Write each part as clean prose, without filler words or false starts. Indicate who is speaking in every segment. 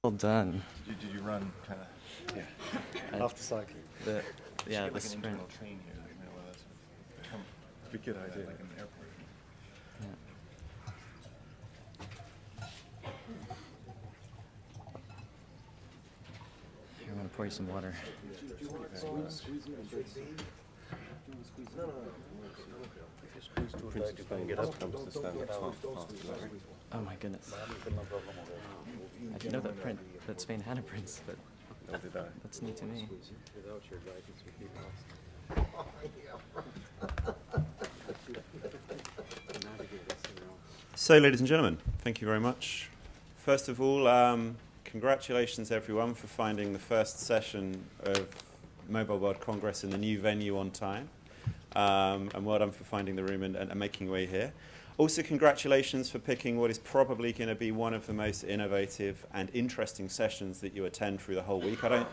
Speaker 1: Well done.
Speaker 2: Did you run kind of?
Speaker 1: Yeah.
Speaker 3: After cycling.
Speaker 1: The
Speaker 2: Like
Speaker 1: sprint.
Speaker 2: an internal train here. That'd be a good idea. Like an airport.
Speaker 1: Yeah. Here, I'm gonna pour you some water.
Speaker 2: Prince of Spain comes to stand up fast.
Speaker 1: Oh my goodness. I didn't know that Spain had a prince, but that's new to me.
Speaker 4: So, ladies and gentlemen, thank you very much. First of all, congratulations everyone for finding the first session of Mobile World Congress in the new venue on time. And well done for finding the room and making your way here. Also, congratulations for picking what is probably going to be one of the most innovative and interesting sessions that you attend through the whole week. I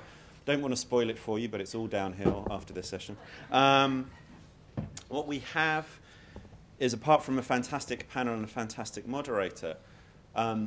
Speaker 4: don't want to spoil it for you, but it's all downhill after this session. What we have is, apart from a fantastic panel and a fantastic moderator,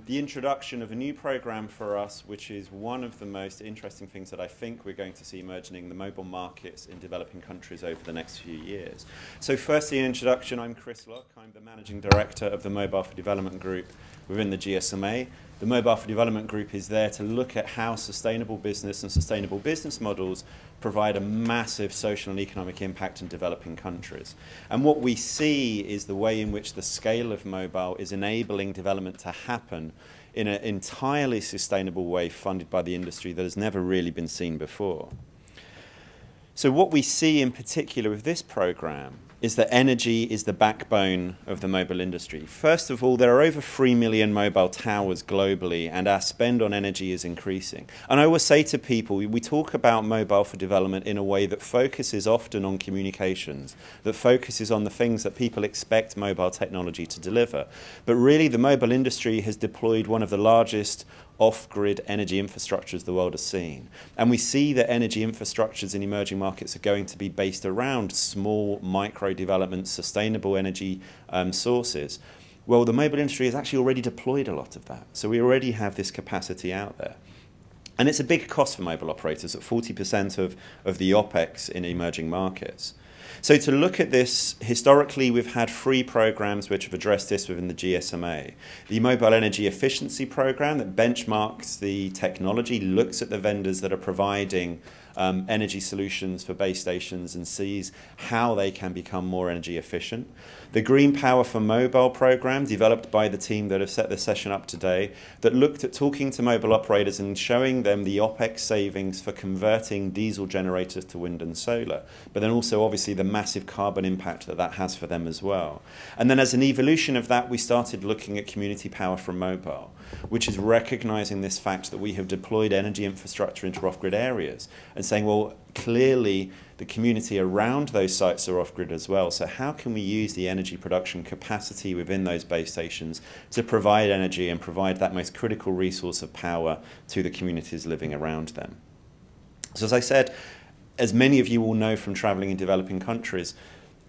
Speaker 4: the introduction of a new program for us, which is one of the most interesting things that I think we're going to see emerging in the mobile markets in developing countries over the next few years. So firstly, an introduction. I'm Chris Locke. I'm the Managing Director of the Mobile for Development Group within the GSMA. The Mobile for Development Group is there to look at how sustainable business and sustainable business models provide a massive social and economic impact in developing countries. And what we see is the way in which the scale of mobile is enabling development to happen in an entirely sustainable way funded by the industry that has never really been seen before. So what we see in particular with this program is that energy is the backbone of the mobile industry. First of all, there are over 3 million mobile towers globally, and our spend on energy is increasing. And I always say to people, we talk about mobile for development in a way that focuses often on communications, that focuses on the things that people expect mobile technology to deliver. But really, the mobile industry has deployed one of the largest off-grid energy infrastructures the world has seen. And we see that energy infrastructures in emerging markets are going to be based around small micro-development, sustainable energy sources. Well, the mobile industry has actually already deployed a lot of that. So we already have this capacity out there. And it's a big cost for mobile operators, at 40% of the OPEX in emerging markets. So to look at this, historically we've had 3 programs which have addressed this within the GSMA. The Mobile Energy Efficiency Program that benchmarks the technology, looks at the vendors that are providing energy solutions for base stations and sees how they can become more energy efficient. The Green Power for Mobile program, developed by the team that have set this session up today, that looked at talking to mobile operators and showing them the OPEX savings for converting diesel generators to wind and solar, but then also obviously the massive carbon impact that that has for them as well. And then as an evolution of that, we started looking at community power from mobile, which is recognizing this fact that we have deployed energy infrastructure into off-grid areas and saying, well, clearly the community around those sites are off-grid as well. So how can we use the energy production capacity within those base stations to provide energy and provide that most critical resource of power to the communities living around them? So as I said, as many of you will know from traveling in developing countries,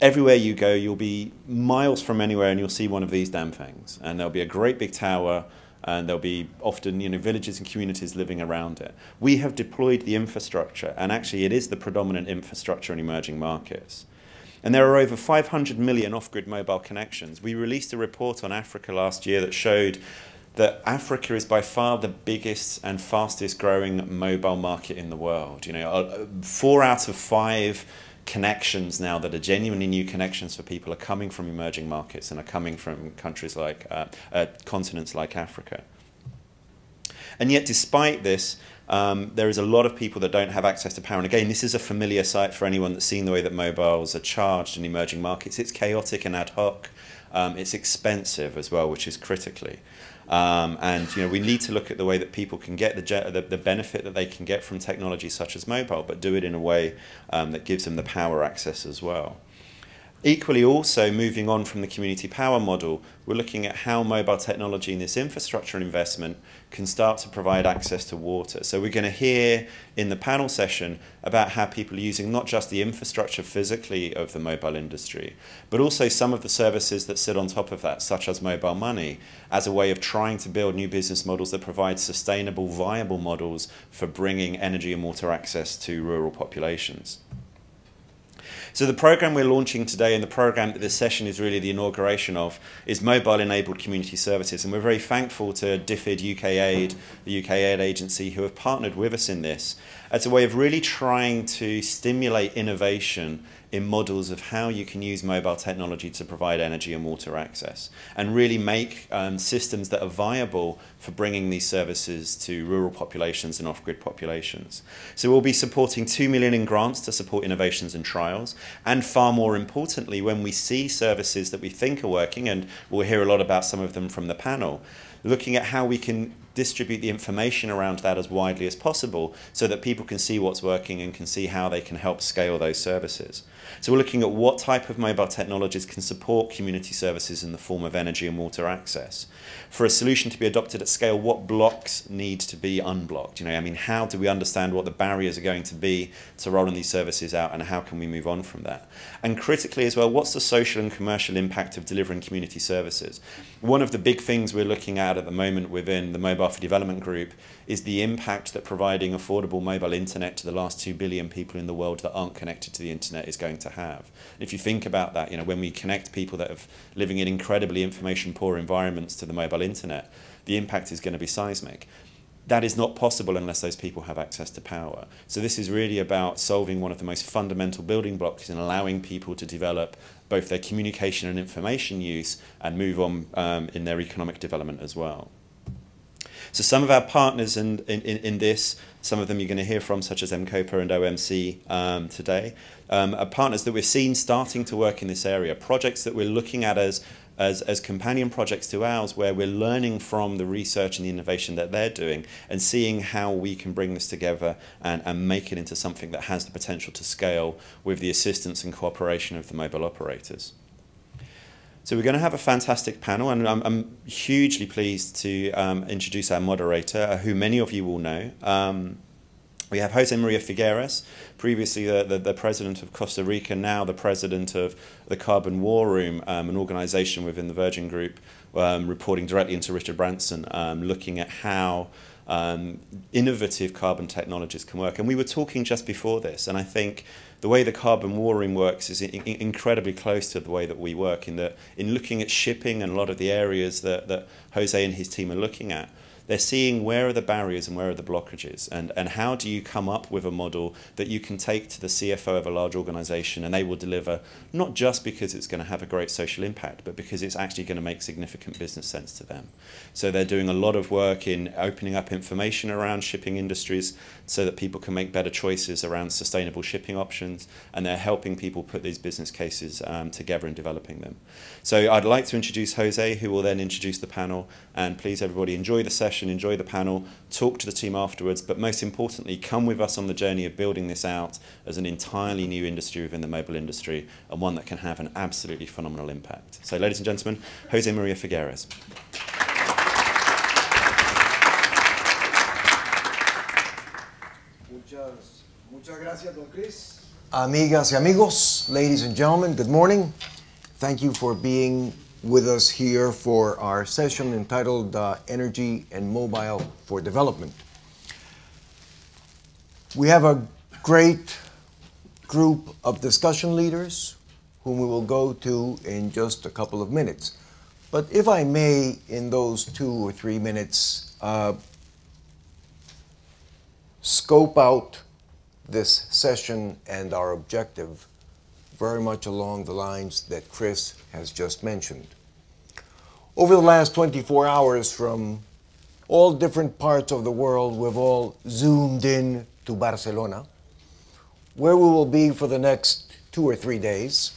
Speaker 4: everywhere you go, you'll be miles from anywhere and you'll see one of these damn things. And there'll be a great big tower, and there'll be often, villages and communities living around it. We have deployed the infrastructure, and actually it is the predominant infrastructure in emerging markets. And there are over 500 million off-grid mobile connections. We released a report on Africa last year that showed that Africa is by far the biggest and fastest growing mobile market in the world. 4 out of 5 connections now that are genuinely new connections for people are coming from emerging markets and are coming from countries like continents like Africa. And yet despite this, there is a lot of people that don't have access to power. And again, this is a familiar sight for anyone that's seen the way that mobiles are charged in emerging markets. It's chaotic and ad hoc. It's expensive as well, which is critically. And we need to look at the way that people can get the benefit that they can get from technology such as mobile, but do it in a way that gives them the power access as well. Equally also, moving on from the community power model, we're looking at how mobile technology and this infrastructure investment can start to provide access to water. So we're going to hear in the panel session about how people are using not just the infrastructure physically of the mobile industry, but also some of the services that sit on top of that, such as mobile money, as a way of trying to build new business models that provide sustainable, viable models for bringing energy and water access to rural populations. So the program we're launching today, and the program that this session is really the inauguration of, is Mobile-Enabled Community Services. And we're very thankful to DFID UK Aid, the UK Aid Agency, who have partnered with us in this as a way of really trying to stimulate innovation in models of how you can use mobile technology to provide energy and water access, and really make systems that are viable for bringing these services to rural populations and off-grid populations. So we'll be supporting 2 million in grants to support innovations and trials, and far more importantly, when we see services that we think are working, and we'll hear a lot about some of them from the panel, looking at how we can distribute the information around that as widely as possible so that people can see what's working and can see how they can help scale those services. So we're looking at what type of mobile technologies can support community services in the form of energy and water access. For a solution to be adopted at scale, what blocks need to be unblocked? You know, I mean, how do we understand what the barriers are going to be to rolling these services out, and how can we move on from that? And critically as well, what's the social and commercial impact of delivering community services? One of the big things we're looking at the moment within the Mobile for Development group is the impact that providing affordable mobile internet to the last 2 billion people in the world that aren't connected to the internet is going to have. And if you think about that, you know, when we connect people that are living in incredibly information poor environments to the mobile internet, the impact is going to be seismic. That is not possible unless those people have access to power. So this is really about solving one of the most fundamental building blocks in allowing people to develop both their communication and information use and move on in their economic development as well. So some of our partners in this, some of them you're going to hear from, such as MCOPA and OMC today, are partners that we've seen starting to work in this area, projects that we're looking at as companion projects to ours, where we're learning from the research and the innovation that they're doing and seeing how we can bring this together and make it into something that has the potential to scale with the assistance and cooperation of the mobile operators. So we're going to have a fantastic panel, and I'm hugely pleased to introduce our moderator, who many of you will know. We have Jose Maria Figueres, previously the president of Costa Rica, now the president of the Carbon War Room, an organization within the Virgin Group, reporting directly into Richard Branson, looking at how innovative carbon technologies can work. And we were talking just before this, and I think the way the Carbon War Room works is incredibly close to the way that we work, in looking at shipping and a lot of the areas that Jose and his team are looking at. They're seeing where are the barriers and where are the blockages, and how do you come up with a model that you can take to the CFO of a large organization and they will deliver, not just because it's going to have a great social impact, but because it's actually going to make significant business sense to them. So they're doing a lot of work in opening up information around shipping industries so that people can make better choices around sustainable shipping options, and they're helping people put these business cases together and developing them. So I'd like to introduce Jose, who will then introduce the panel, and please everybody enjoy the session, enjoy the panel, talk to the team afterwards, but most importantly, come with us on the journey of building this out as an entirely new industry within the mobile industry, and one that can have an absolutely phenomenal impact. So ladies and gentlemen, Jose Maria Figueres.
Speaker 3: Muchas gracias, Don Chris. Amigas y amigos, ladies and gentlemen, good morning. Thank you for being with us here for our session entitled Energy and Mobile for Development. We have a great group of discussion leaders whom we will go to in just a couple of minutes. But if I may, in those 2 or 3 minutes, scope out this session and our objective very much along the lines that Chris has just mentioned. Over the last 24 hours, from all different parts of the world, we've all zoomed in to Barcelona, where we will be for the next 2 or 3 days,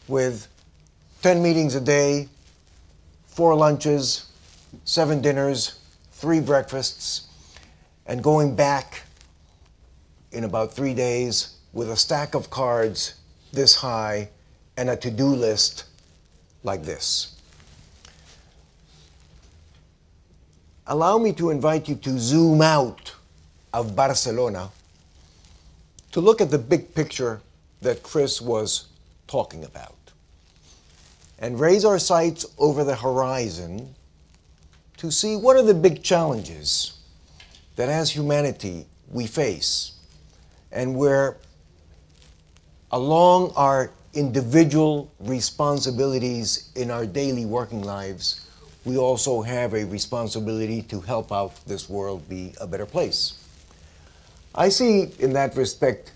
Speaker 3: with 10 meetings a day, 4 lunches, 7 dinners, 3 breakfasts, and going back in about 3 days with a stack of cards this high and a to-do list like this. Allow me to invite you to zoom out of Barcelona to look at the big picture that Chris was talking about and raise our sights over the horizon to see what are the big challenges that as humanity we face, and where along our individual responsibilities in our daily working lives, we also have a responsibility to help out this world be a better place. I see in that respect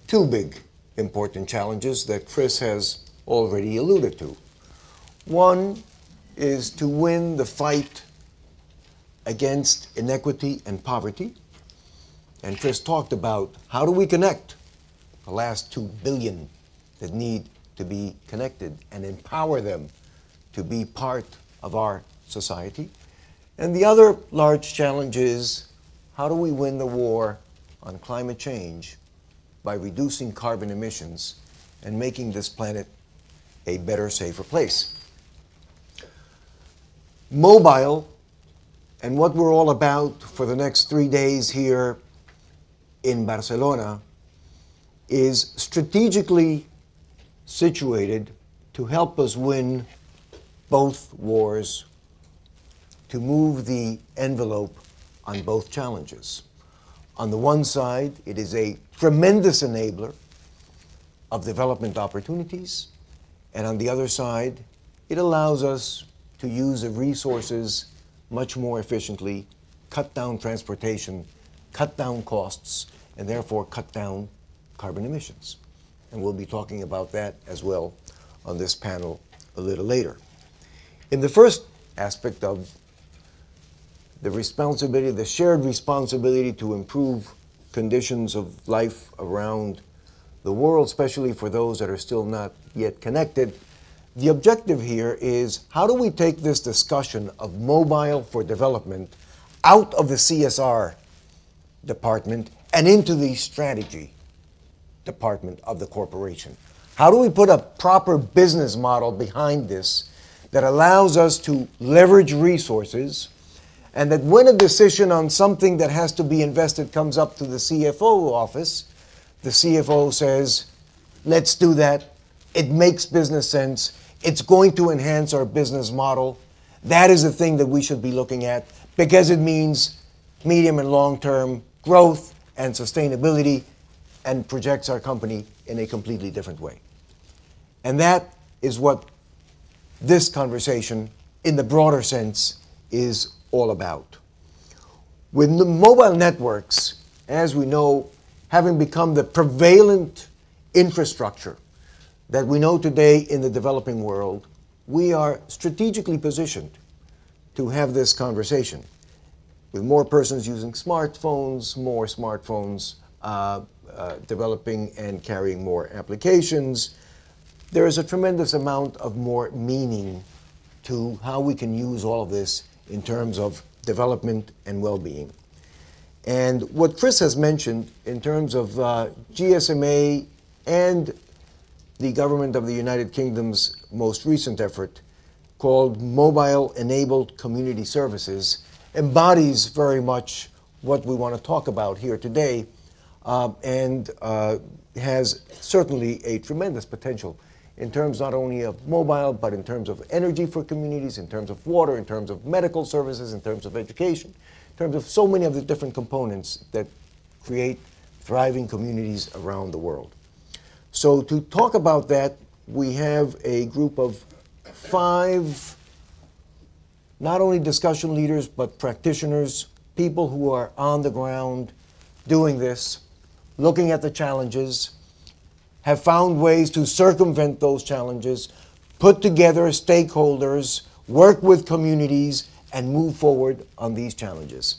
Speaker 3: two big important challenges that Chris has already alluded to. One is to win the fight against inequity and poverty. And Chris talked about how do we connect the last 2 billion that need to be connected and empower them to be part of our society. And the other large challenge is how do we win the war on climate change by reducing carbon emissions and making this planet a better, safer place. Mobile, and what we're all about for the next 3 days here in Barcelona, is strategically situated to help us win both wars, to move the envelope on both challenges. On the one side, it is a tremendous enabler of development opportunities, and on the other side, it allows us to use the resources much more efficiently, cut down transportation, cut down costs, and therefore cut down carbon emissions. And we'll be talking about that as well on this panel a little later. In the first aspect of the responsibility, the shared responsibility to improve conditions of life around the world, especially for those that are still not yet connected, the objective here is how do we take this discussion of mobile for development out of the CSR department and into the strategy department of the corporation? How do we put a proper business model behind this that allows us to leverage resources, and that when a decision on something that has to be invested comes up to the CFO office, the CFO says, let's do that. It makes business sense. It's going to enhance our business model. That is the thing that we should be looking at because it means medium and long-term growth and sustainability and projects our company in a completely different way. And that is what this conversation, in the broader sense, is all about. With the mobile networks, as we know, having become the prevalent infrastructure that we know today in the developing world, we are strategically positioned to have this conversation. With more persons using smartphones, more smartphones developing and carrying more applications, there is a tremendous amount of more meaning to how we can use all of this in terms of development and well-being. And what Chris has mentioned in terms of GSMA and the government of the United Kingdom's most recent effort called Mobile Enabled Community Services embodies very much what we want to talk about here today and has certainly a tremendous potential in terms not only of mobile, but in terms of energy for communities, in terms of water, in terms of medical services, in terms of education, in terms of so many of the different components that create thriving communities around the world. So to talk about that, we have a group of 5 not only discussion leaders, but practitioners, people who are on the ground doing this, looking at the challenges, have found ways to circumvent those challenges, put together stakeholders, work with communities, and move forward on these challenges.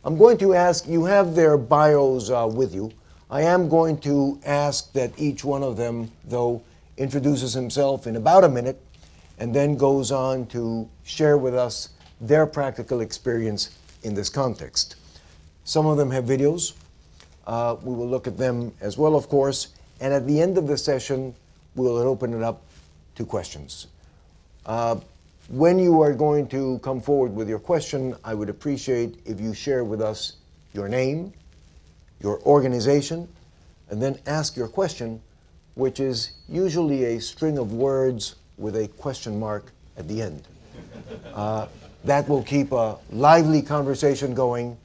Speaker 3: I'm going to ask, you have their bios with you. I am going to ask that each one of them, though, introduces himself in about a minute and then goes on to share with us their practical experience in this context. Some of them have videos. We will look at them as well, of course. And at the end of the session, we'll open it up to questions. When you are going to come forward with your question, I would appreciate if you share with us your name, your organization, and then ask your question, which is usually a string of words with a question mark at the end. That will keep a lively conversation going,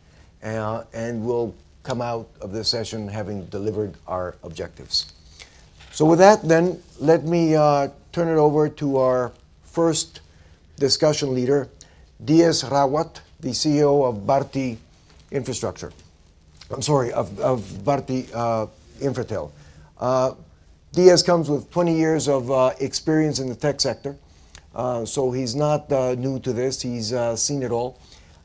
Speaker 3: and we'll come out of this session having delivered our objectives. So with that, then, let me turn it over to our first discussion leader, Diaz Rawat, the CEO of Bharti Infrastructure. I'm sorry, of Bharti Infratel. Diaz comes with 20 years of experience in the tech sector, so he's not new to this. He's seen it all.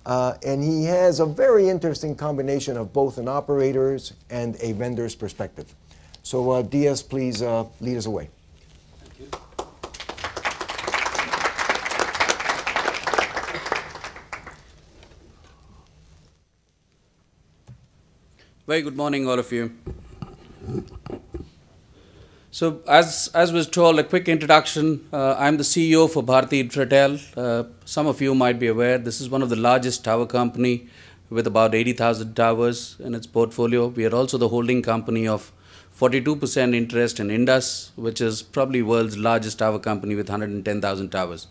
Speaker 3: And he has a very interesting combination of both an operator's and a vendor's perspective. So Diaz, please lead us away.
Speaker 5: Thank you. Very good morning, all of you. So, as was told, a quick introduction. I'm the CEO for Bharti Infratel. Some of you might be aware this is one of the largest tower company with about 80,000 towers in its portfolio. We are also the holding company of 42% interest in Indus, which is probably world's largest tower company with 110,000 towers.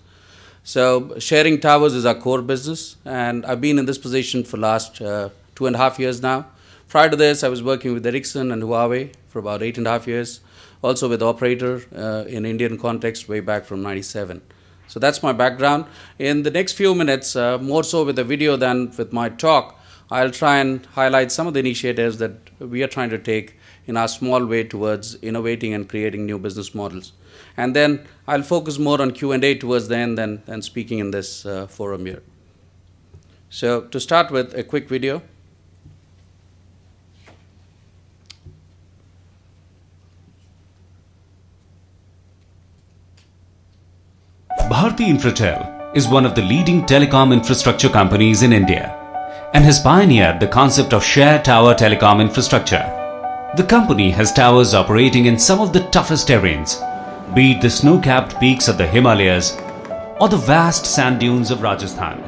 Speaker 5: So, sharing towers is our core business, and I've been in this position for last 2.5 years now. Prior to this, I was working with Ericsson and Huawei for about 8.5 years, also with operator in Indian context way back from '97. So that's my background. In the next few minutes, more so with the video than with my talk, I'll try and highlight some of the initiatives that we are trying to take in our small way towards innovating and creating new business models. And then I'll focus more on Q&A towards the end than speaking in this forum here. So to start with, a quick video.
Speaker 6: Bharti Infratel is one of the leading telecom infrastructure companies in India and has pioneered the concept of shared tower telecom infrastructure. The company has towers operating in some of the toughest terrains, be it the snow-capped peaks of the Himalayas or the vast sand dunes of Rajasthan.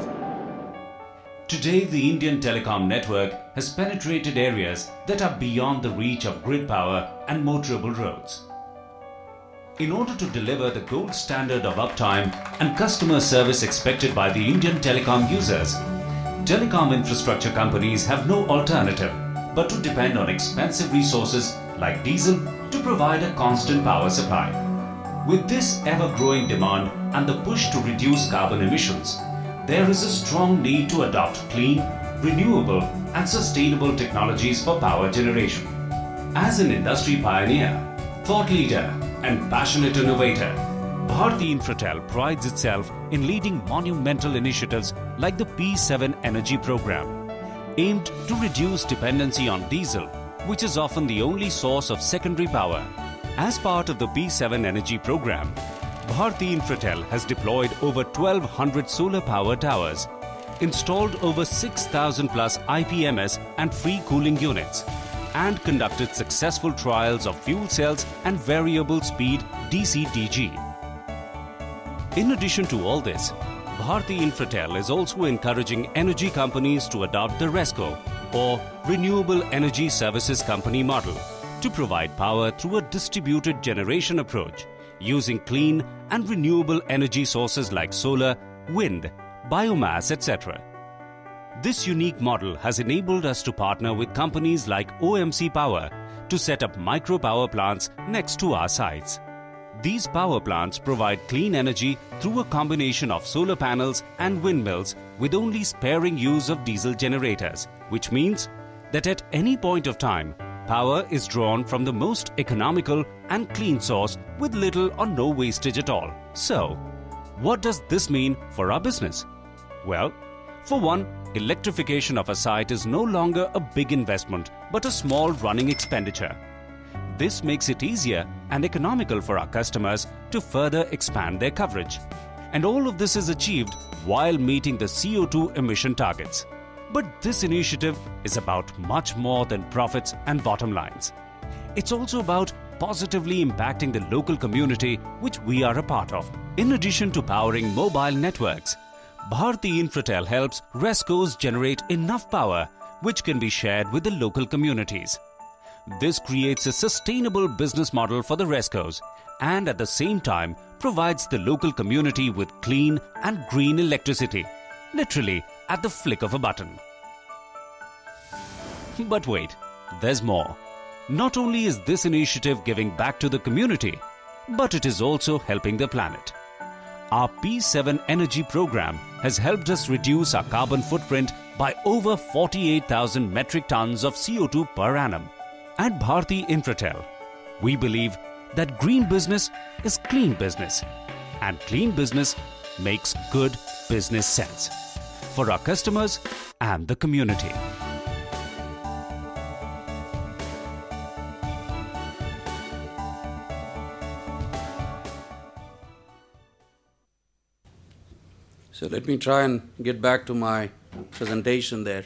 Speaker 6: Today, the Indian telecom network has penetrated areas that are beyond the reach of grid power and motorable roads. In order to deliver the gold standard of uptime and customer service expected by the Indian telecom users, telecom infrastructure companies have no alternative but to depend on expensive resources like diesel to provide a constant power supply. With this ever-growing demand and the push to reduce carbon emissions, there is a strong need to adopt clean, renewable and sustainable technologies for power generation. As an industry pioneer, thought leader and passionate innovator, Bharti Infratel prides itself in leading monumental initiatives like the P7 Energy Program, aimed to reduce dependency on diesel, which is often the only source of secondary power. As part of the P7 Energy Program, Bharti Infratel has deployed over 1,200 solar power towers, installed over 6,000 plus IPMS and free cooling units, and conducted successful trials of fuel cells and variable speed DC-DG. In addition to all this, Bharti Infratel is also encouraging energy companies to adopt the RESCO or Renewable Energy Services Company model to provide power through a distributed generation approach using clean and renewable energy sources like solar, wind, biomass, etc. This unique model has enabled us to partner with companies like OMC Power to set up micro power plants next to our sites. These power plants provide clean energy through a combination of solar panels and windmills with only sparing use of diesel generators, which means that at any point of time, power is drawn from the most economical and clean source with little or no wastage at all. So, what does this mean for our business? Well, for one, electrification of a site is no longer a big investment but a small running expenditure. This makes it easier and economical for our customers to further expand their coverage. And all of this is achieved while meeting the CO2 emission targets. But this initiative is about much more than profits and bottom lines. It's also about positively impacting the local community which we are a part of. In addition to powering mobile networks, Bharti Infratel helps RESCOs generate enough power which can be shared with the local communities. This creates a sustainable business model for the RESCOs and at the same time provides the local community with clean and green electricity, literally at the flick of a button. But wait, there's more. Not only is this initiative giving back to the community, but it is also helping the planet. Our P7 Energy program has helped us reduce our carbon footprint by over 48,000 metric tons of CO2 per annum. At Bharti Infratel, we believe that green business is clean business, and clean business makes good business sense for our customers and the community.
Speaker 5: So let me try and get back to my presentation there.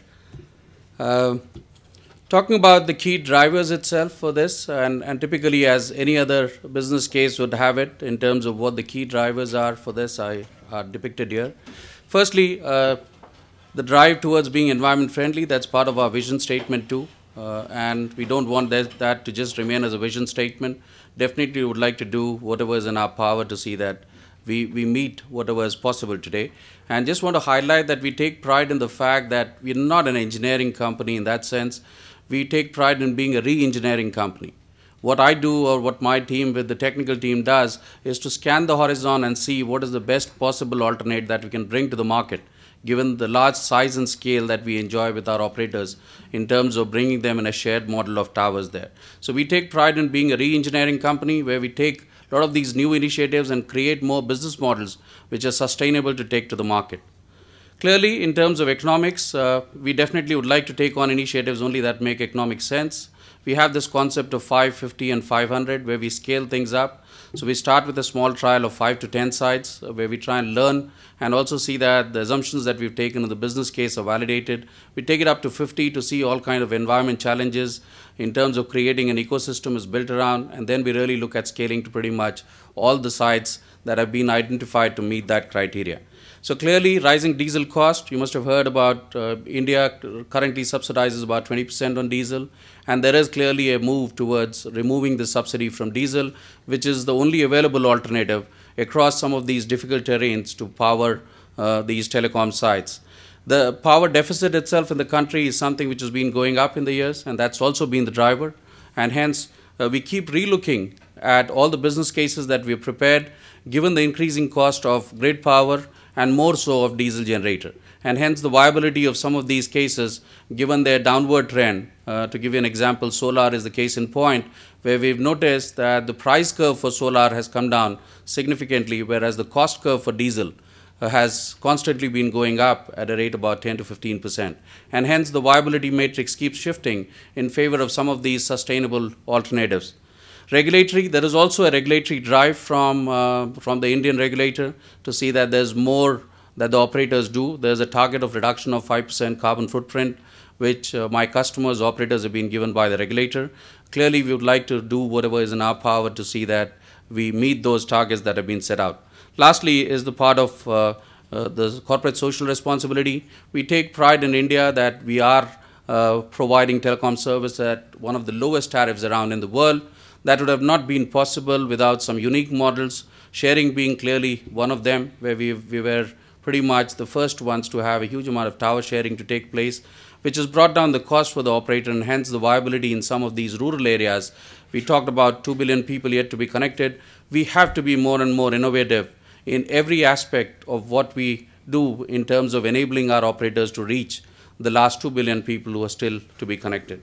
Speaker 5: Talking about the key drivers itself for this, and typically as any other business case would have it in terms of what the key drivers are for this are depicted here. Firstly, the drive towards being environment friendly, that's part of our vision statement too. And we don't want that to just remain as a vision statement. Definitely would like to do whatever is in our power to see that we meet whatever is possible today. And just want to highlight that we take pride in the fact that we're not an engineering company in that sense. We take pride in being a re-engineering company. What I do or what my team with the technical team does is to scan the horizon and see what is the best possible alternate that we can bring to the market, given the large size and scale that we enjoy with our operators in terms of bringing them in a shared model of towers there. So we take pride in being a re-engineering company where we take a lot of these new initiatives and create more business models which are sustainable to take to the market. Clearly, in terms of economics, we definitely would like to take on initiatives only that make economic sense. We have this concept of 5, 50, and 500 where we scale things up. So we start with a small trial of 5 to 10 sites where we try and learn and also see that the assumptions that we've taken in the business case are validated. We take it up to 50 to see all kind of environment challenges in terms of creating an ecosystem is built around, and then we really look at scaling to pretty much all the sites that have been identified to meet that criteria. So clearly, rising diesel cost, you must have heard about India currently subsidizes about 20% on diesel, and there is clearly a move towards removing the subsidy from diesel, which is the only available alternative across some of these difficult terrains to power these telecom sites. The power deficit itself in the country is something which has been going up in the years, and that's also been the driver, and hence we keep relooking at all the business cases that we have prepared, given the increasing cost of grid power and more so of diesel generator. And hence the viability of some of these cases, given their downward trend. To give you an example, solar is the case in point, where we've noticed that the price curve for solar has come down significantly, whereas the cost curve for diesel has constantly been going up at a rate about 10 to 15%. And hence the viability matrix keeps shifting in favor of some of these sustainable alternatives. Regulatory, there is also a regulatory drive from the Indian regulator to see that there's more that the operators do. There's a target of reduction of 5% carbon footprint, which my customers, operators have been given by the regulator. Clearly, we would like to do whatever is in our power to see that we meet those targets that have been set out. Lastly is the part of the corporate social responsibility. We take pride in India that we are providing telecom service at one of the lowest tariffs around in the world. That would have not been possible without some unique models, sharing being clearly one of them, where we were pretty much the first ones to have a huge amount of tower sharing to take place, which has brought down the cost for the operator and hence the viability in some of these rural areas. We talked about 2 billion people yet to be connected. We have to be more and more innovative in every aspect of what we do in terms of enabling our operators to reach the last 2 billion people who are still to be connected.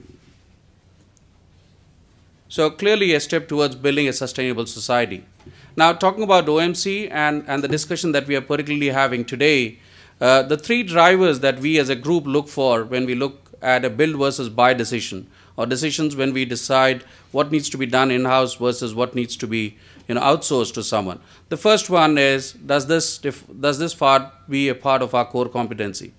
Speaker 5: So clearly a step towards building a sustainable society. Now talking about OMC and the discussion that we are particularly having today, the three drivers that we as a group look for when we look at a build versus buy decision, or decisions when we decide what needs to be done in-house versus what needs to be outsourced to someone. The first one is, does this part be a part of our core competency?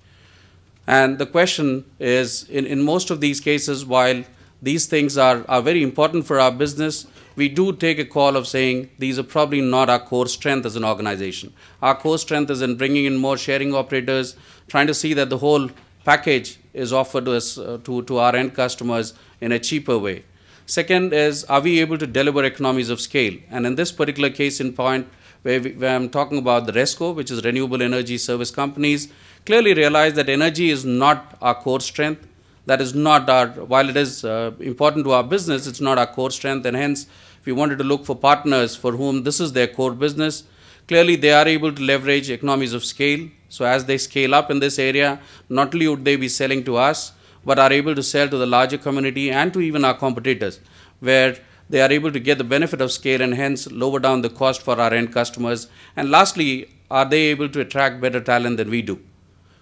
Speaker 5: And the question is, in most of these cases, while these things are very important for our business, we do take a call of saying these are probably not our core strength as an organization. Our core strength is in bringing in more sharing operators, trying to see that the whole package is offered to us, to our end customers in a cheaper way. Second is, are we able to deliver economies of scale? And in this particular case in point, where I'm talking about the RESCO, which is Renewable Energy Service Companies, clearly realize that energy is not our core strength. That is not our, while it is important to our business, it's not our core strength, and hence, if we wanted to look for partners for whom this is their core business, clearly they are able to leverage economies of scale. So as they scale up in this area, not only would they be selling to us, but are able to sell to the larger community and to even our competitors, where they are able to get the benefit of scale and hence lower down the cost for our end customers. And lastly, are they able to attract better talent than we do?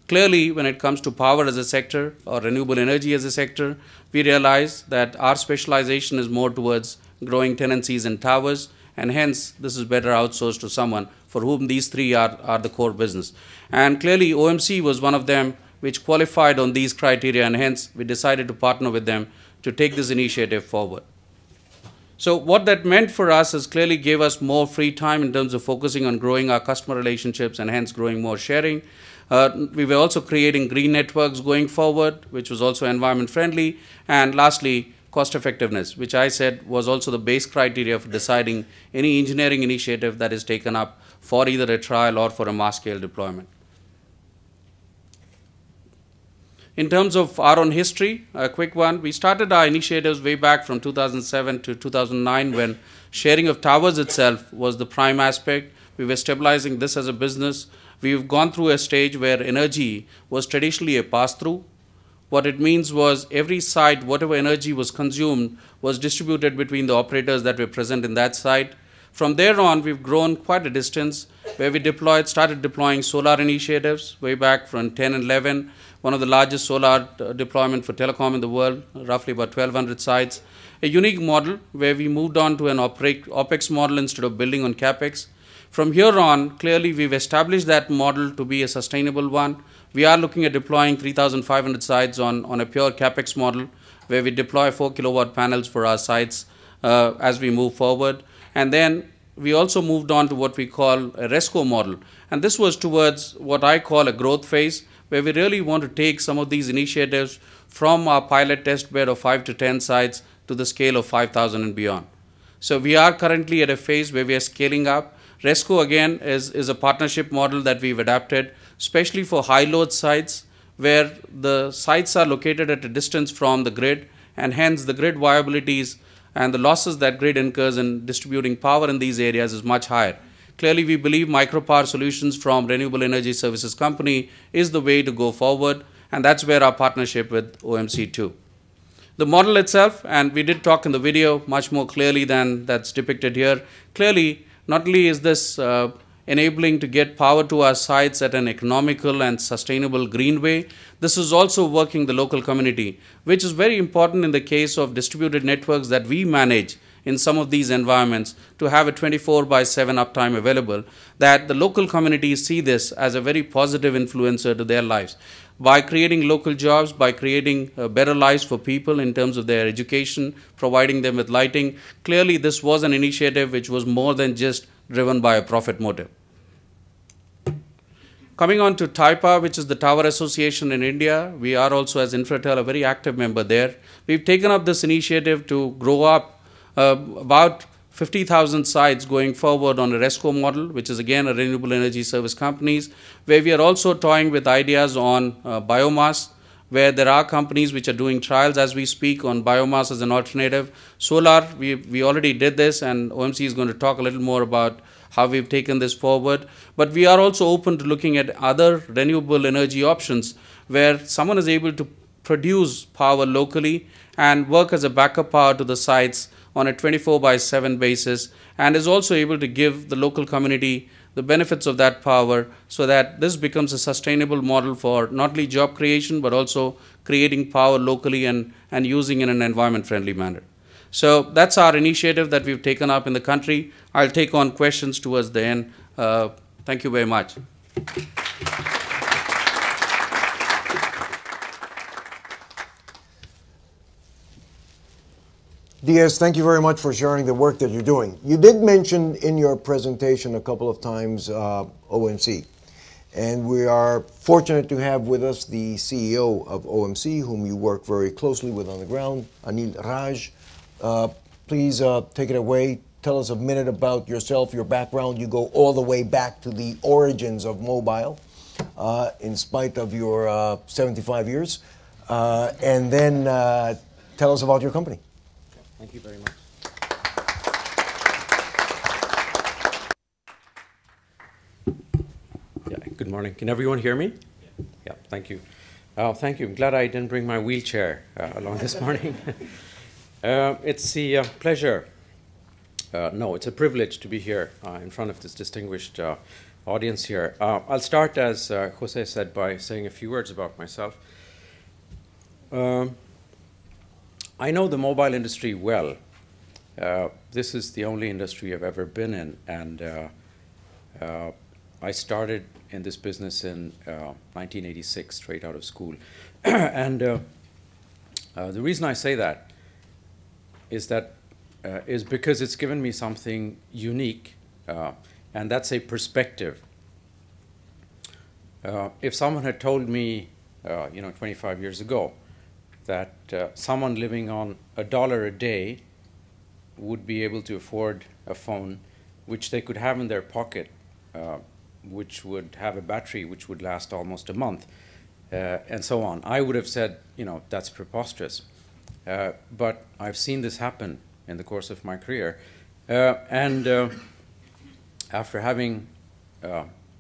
Speaker 5: Clearly, when it comes to power as a sector or renewable energy as a sector, we realize that our specialization is more towards growing tenancies and towers, and hence this is better outsourced to someone for whom these three are the core business. And clearly OMC was one of them which qualified on these criteria, and hence we decided to partner with them to take this initiative forward. So what that meant for us is clearly gave us more free time in terms of focusing on growing our customer relationships and hence growing more sharing. We were also creating green networks going forward, which was also environment friendly. And lastly, cost effectiveness, which I said was also the base criteria for deciding any engineering initiative that is taken up for either a trial or for a mass scale deployment. In terms of our own history, a quick one, we started our initiatives way back from 2007 to 2009 when sharing of towers itself was the prime aspect. We were stabilizing this as a business. We've gone through a stage where energy was traditionally a pass-through. What it means was every site, whatever energy was consumed, was distributed between the operators that were present in that site. From there on, we've grown quite a distance where we started deploying solar initiatives way back from 10 and 11, one of the largest solar deployment for telecom in the world, roughly about 1,200 sites. A unique model where we moved on to an OPEX model instead of building on CAPEX. From here on, clearly we've established that model to be a sustainable one. We are looking at deploying 3,500 sites on a pure CAPEX model where we deploy 4 kilowatt panels for our sites as we move forward. And then we also moved on to what we call a RESCO model. And this was towards what I call a growth phase, where we really want to take some of these initiatives from our pilot test bed of 5 to 10 sites to the scale of 5,000 and beyond. So we are currently at a phase where we are scaling up. RESCO again is a partnership model that we've adapted, especially for high load sites where the sites are located at a distance from the grid, and hence the grid viabilities and the losses that grid incurs in distributing power in these areas is much higher. Clearly, we believe micropower solutions from Renewable Energy Services Company is the way to go forward, and that's where our partnership with OMC too. The model itself, and we did talk in the video much more clearly than that's depicted here, clearly not only is this enabling to get power to our sites at an economical and sustainable green way, this is also working the local community, which is very important in the case of distributed networks that we manage in some of these environments to have a 24/7 uptime available, that the local communities see this as a very positive influencer to their lives. By creating local jobs, by creating better lives for people in terms of their education, providing them with lighting, clearly this was an initiative which was more than just driven by a profit motive. Coming on to TAIPA, which is the Tower Association in India, we are also as Infratel a very active member there. We've taken up this initiative to grow up about 50,000 sites going forward on a RESCO model, which is again a renewable energy service companies, where we are also toying with ideas on biomass, where there are companies which are doing trials as we speak on biomass as an alternative. Solar, we already did this, and OMC is going to talk a little more about how we've taken this forward. But we are also open to looking at other renewable energy options where someone is able to produce power locally and work as a backup power to the sites on a 24/7 basis, and is also able to give the local community the benefits of that power, so that this becomes a sustainable model for not only job creation but also creating power locally and using in an environment friendly manner. So that's our initiative that we've taken up in the country. I'll take on questions towards the end. Thank you very much.
Speaker 3: Diaz, thank you very much for sharing the work that you're doing. You did mention in your presentation a couple of times OMC. And we are fortunate to have with us the CEO of OMC, whom you work very closely with on the ground, Anil Raj. Please take it away. Tell us a minute about yourself, your background. You go all the way back to the origins of mobile, in spite of your 75 years. And then tell us about your company.
Speaker 7: Thank you very much. Yeah, good morning. Can everyone hear me? Yeah, thank you. Thank you. I'm glad I didn't bring my wheelchair along this morning. It's a pleasure. No, it's a privilege to be here in front of this distinguished audience here. I'll start, as Jose said, by saying a few words about myself. I know the mobile industry well. This is the only industry I've ever been in, and I started in this business in 1986, straight out of school. And the reason I say that is because it's given me something unique, and that's a perspective. If someone had told me, 25 years ago, that someone living on $1 a day would be able to afford a phone which they could have in their pocket, which would have a battery which would last almost a month, and so on, I would have said, that's preposterous. But I've seen this happen in the course of my career. And after having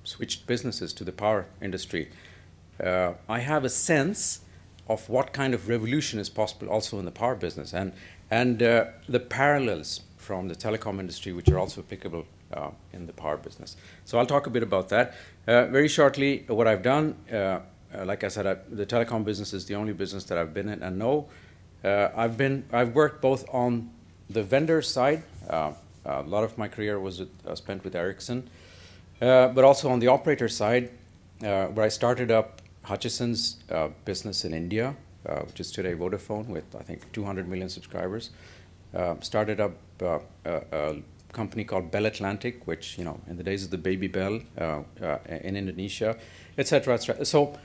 Speaker 7: switched businesses to the power industry, I have a sense of what kind of revolution is possible also in the power business, and the parallels from the telecom industry which are also applicable in the power business. So I'll talk a bit about that. Very shortly, what I've done, like I said, the telecom business is the only business that I've been in and know. I've worked both on the vendor side. A lot of my career was spent with Ericsson, but also on the operator side, where I started up Hutchison's business in India, which is today Vodafone, with I think 200 million subscribers. Started up a company called Bell Atlantic, which in the days of the baby Bell in Indonesia, etc. So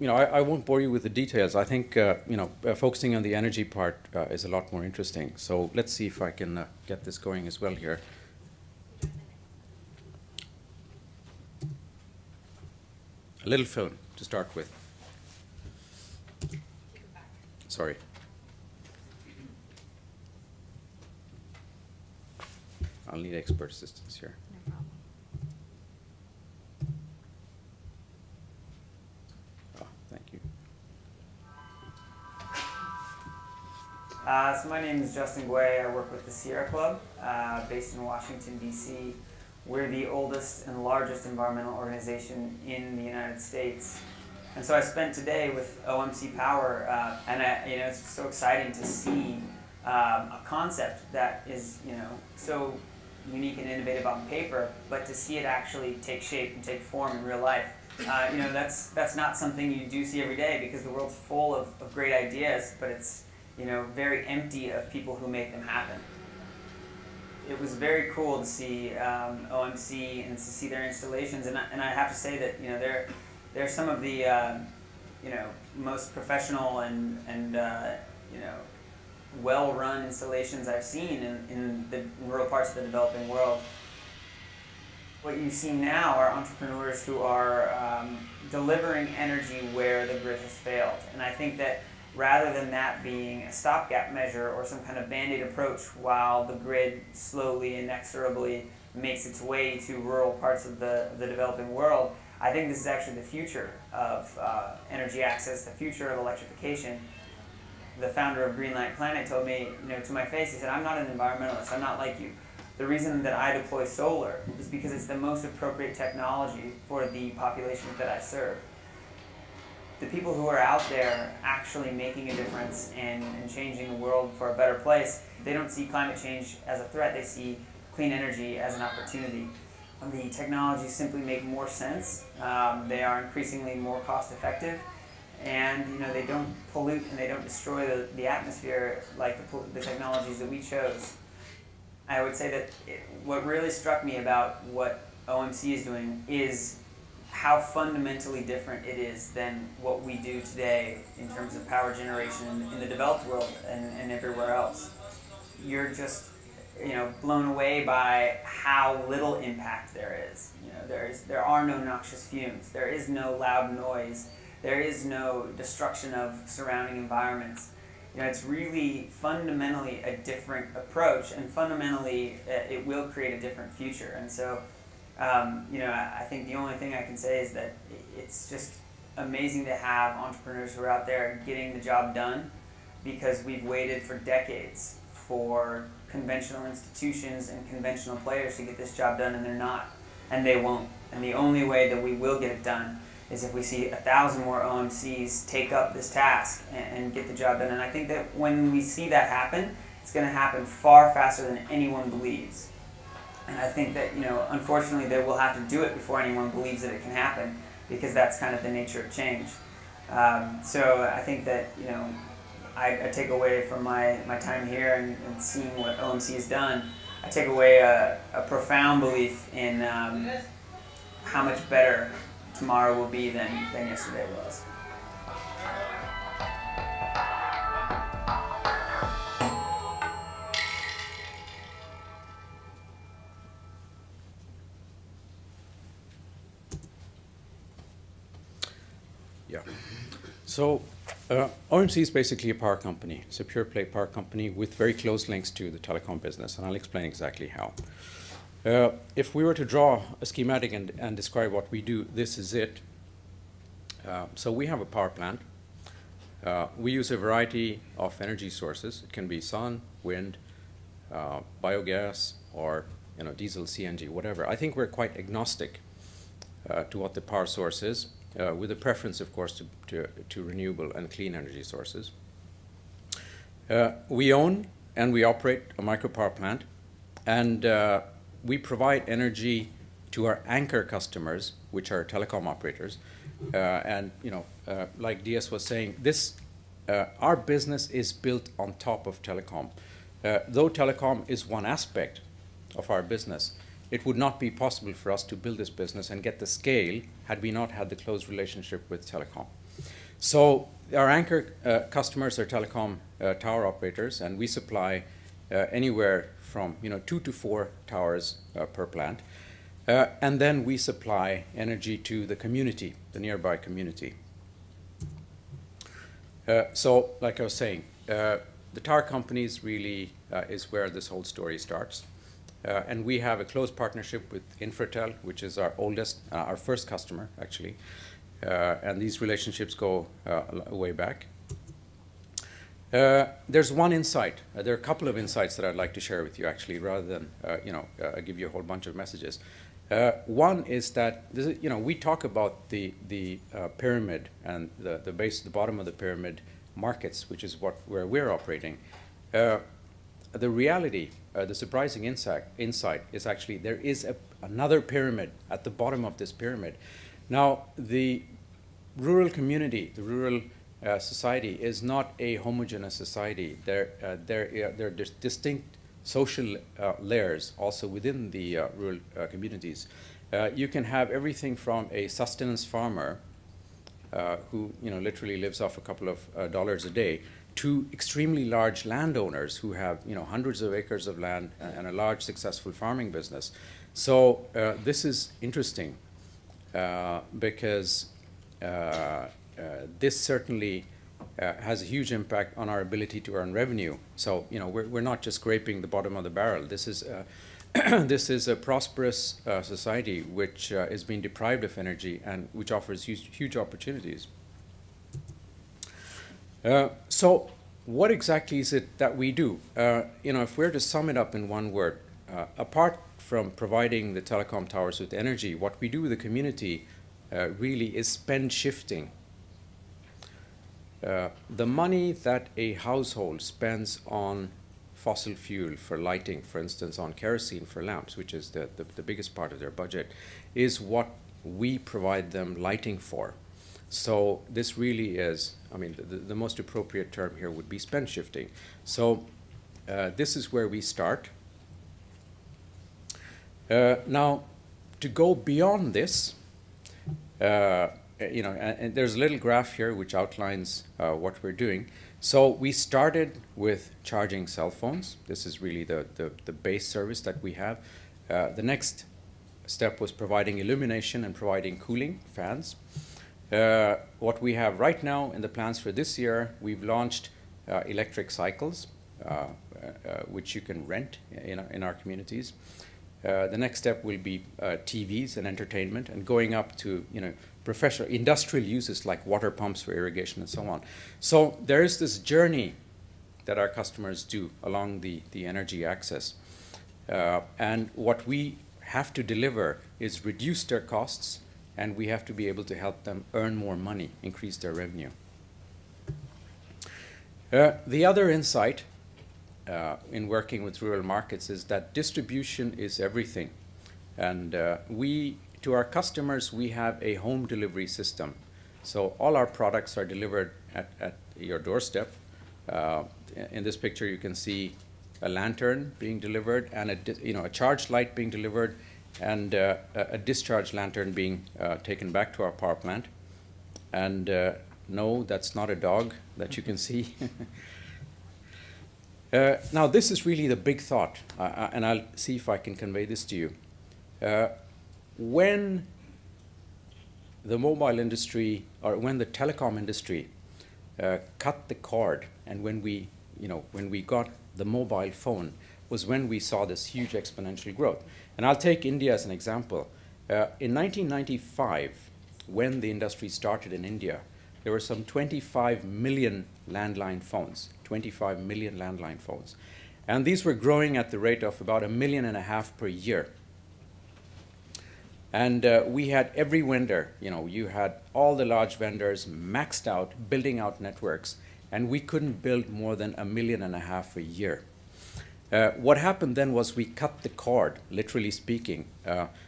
Speaker 7: I won't bore you with the details. I think focusing on the energy part is a lot more interesting. So let's see if I can get this going as well here. A little film to start with. Sorry. I'll need expert assistance here.
Speaker 8: No problem.
Speaker 7: Oh, thank you.
Speaker 8: So my name is Justin Guay. I work with the Sierra Club, based in Washington, D.C. We're the oldest and largest environmental organization in the United States. And so I spent today with OMC Power, and it's so exciting to see a concept that is, so unique and innovative on paper, but to see it actually take shape and take form in real life. That's not something you do see every day, because the world's full of great ideas, but it's very empty of people who make them happen. It was very cool to see OMC and to see their installations, and I have to say that they're some of the most professional and well-run installations I've seen in the rural parts of the developing world. What you see now are entrepreneurs who are delivering energy where the grid has failed, and I think that rather than that being a stopgap measure or some kind of band-aid approach while the grid slowly and inexorably makes its way to rural parts of the developing world, I think this is actually the future of energy access, the future of electrification. The founder of Greenlight Planet told me, to my face, he said, "I'm not an environmentalist, I'm not like you. The reason that I deploy solar is because it's the most appropriate technology for the populations that I serve." The people who are out there actually making a difference and changing the world for a better place, they don't see climate change as a threat, they see clean energy as an opportunity. The technologies simply make more sense, they are increasingly more cost effective, and they don't pollute and they don't destroy the atmosphere like the technologies that we chose. I would say that what really struck me about what OMC is doing is how fundamentally different it is than what we do today in terms of power generation in the developed world and everywhere else. You're just blown away by how little impact there is. There are no noxious fumes. There is no loud noise. There is no destruction of surrounding environments. It's really fundamentally a different approach, and fundamentally it will create a different future. And so, I think the only thing I can say is that it's just amazing to have entrepreneurs who are out there getting the job done, because we've waited for decades for conventional institutions and conventional players to get this job done, and they're not, and they won't. And the only way that we will get it done is if we see 1,000 more OMCs take up this task and get the job done. And I think that when we see that happen, it's going to happen far faster than anyone believes. And I think that, unfortunately, they will have to do it before anyone believes that it can happen, because that's kind of the nature of change. So I think that, I take away from my time here and seeing what OMC has done, I take away a profound belief in how much better tomorrow will be than yesterday was.
Speaker 7: Yeah. So OMC is basically a power company. It's a pure play power company with very close links to the telecom business, and I'll explain exactly how. If we were to draw a schematic and describe what we do, this is it. So we have a power plant. We use a variety of energy sources. It can be sun, wind, biogas, or diesel, CNG, whatever. I think we're quite agnostic to what the power source is, with a preference, of course, to renewable and clean energy sources. We own and we operate a micro power plant, and we provide energy to our anchor customers, which are telecom operators. And like DS was saying, our business is built on top of telecom. Though telecom is one aspect of our business, it would not be possible for us to build this business and get the scale had we not had the close relationship with telecom. So our anchor customers are telecom tower operators, and we supply anywhere from 2 to 4 towers per plant. And then we supply energy to the community, the nearby community. So like I was saying, the tower companies really is where this whole story starts. And we have a close partnership with Infratel, which is our oldest, our first customer, actually. And these relationships go way back. There's one insight. There are a couple of insights that I'd like to share with you, actually, rather than give you a whole bunch of messages. One is that we talk about the pyramid and the base, the bottom of the pyramid markets, which is where we're operating. The reality, the surprising insight is actually there is another pyramid at the bottom of this pyramid. Now, the rural community, the rural society is not a homogeneous society. There are distinct social layers also within the rural communities. You can have everything from a sustenance farmer who literally lives off a couple of dollars a day, to extremely large landowners who have hundreds of acres of land and a large successful farming business. So this is interesting because this certainly has a huge impact on our ability to earn revenue. So we're not just scraping the bottom of the barrel. This is this is a prosperous society which is being deprived of energy and which offers huge opportunities. So what exactly is it that we do? If we're to sum it up in one word, apart from providing the telecom towers with energy, what we do with the community really is spend shifting. The money that a household spends on fossil fuel for lighting, for instance, on kerosene for lamps, which is the biggest part of their budget, is what we provide them lighting for. So this really is, I mean, the most appropriate term here would be spend shifting. So this is where we start. Now, to go beyond this, and there's a little graph here which outlines what we're doing. So we started with charging cell phones. This is really the base service that we have. The next step was providing illumination and providing cooling fans. What we have right now in the plans for this year, we've launched electric cycles, which you can rent in our communities. The next step will be TVs and entertainment, and going up to professional industrial uses like water pumps for irrigation and so on. So there is this journey that our customers do along the energy axis. And what we have to deliver is reduce their costs, and we have to be able to help them earn more money, increase their revenue. The other insight in working with rural markets is that distribution is everything. And to our customers, we have a home delivery system. So all our products are delivered at your doorstep. In this picture, you can see a lantern being delivered, and a charge light being delivered, and a discharge lantern being taken back to our power plant. And no, that's not a dog that you can see. Now, this is really the big thought, and I'll see if I can convey this to you. When the mobile industry, or when the telecom industry cut the cord, and when we got the mobile phone, was when we saw this huge exponential growth. And I'll take India as an example. In 1995, when the industry started in India, there were some 25 million landline phones, 25 million landline phones. And these were growing at the rate of about 1.5 million per year. And we had every vendor, you had all the large vendors maxed out, building out networks, and we couldn't build more than 1.5 million a year. What happened then was we cut the cord, literally speaking.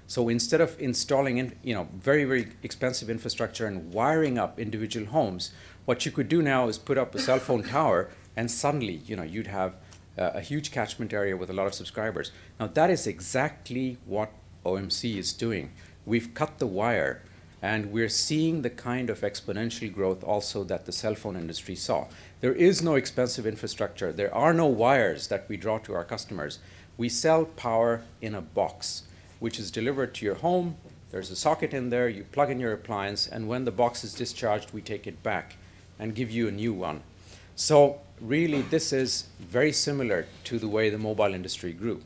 Speaker 7: So instead of installing very, very expensive infrastructure and wiring up individual homes, what you could do now is put up a cell phone tower, and suddenly you'd have a huge catchment area with a lot of subscribers. Now that is exactly what OMC is doing. We've cut the wire, and we're seeing the kind of exponential growth also that the cell phone industry saw. There is no expensive infrastructure. There are no wires that we draw to our customers. We sell power in a box, which is delivered to your home. There's a socket in there. You plug in your appliance, and when the box is discharged, we take it back and give you a new one. So really, this is very similar to the way the mobile industry grew.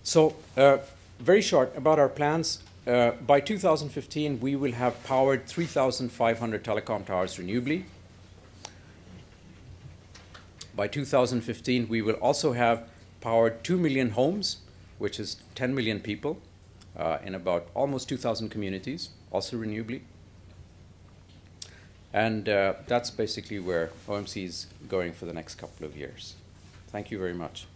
Speaker 7: So very short about our plans. By 2015, we will have powered 3,500 telecom towers renewably. By 2015, we will also have powered 2 million homes, which is 10 million people, in about almost 2,000 communities, also renewably. And that's basically where OMC is going for the next couple of years. Thank you very much.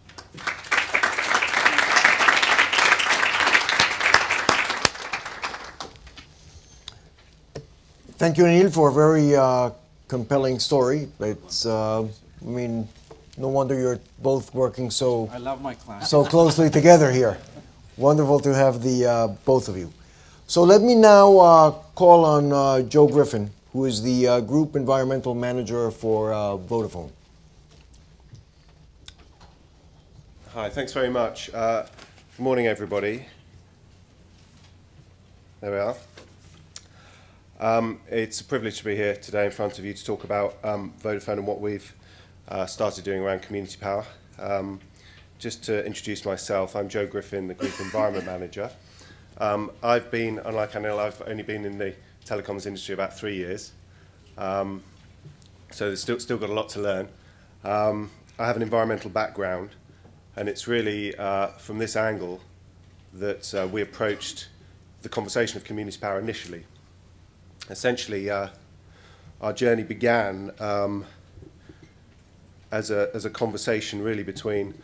Speaker 3: Thank you, Anil, for a very compelling story. It's, I mean, no wonder you're both working so
Speaker 1: I love my class.
Speaker 3: so closely together here. Wonderful to have the both of you. So let me now call on Joe Griffin, who is the Group Environmental Manager for Vodafone.
Speaker 2: Hi, thanks very much. Good morning, everybody. There we are. It's a privilege to be here today in front of you to talk about Vodafone and what we've started doing around community power. Just to introduce myself, I'm Joe Griffin, the Group Environment Manager. I've been, unlike Anil, I've only been in the telecoms industry about 3 years. So there's still got a lot to learn. I have an environmental background, and it's really from this angle that we approached the conversation of community power initially. Essentially, our journey began as a conversation really between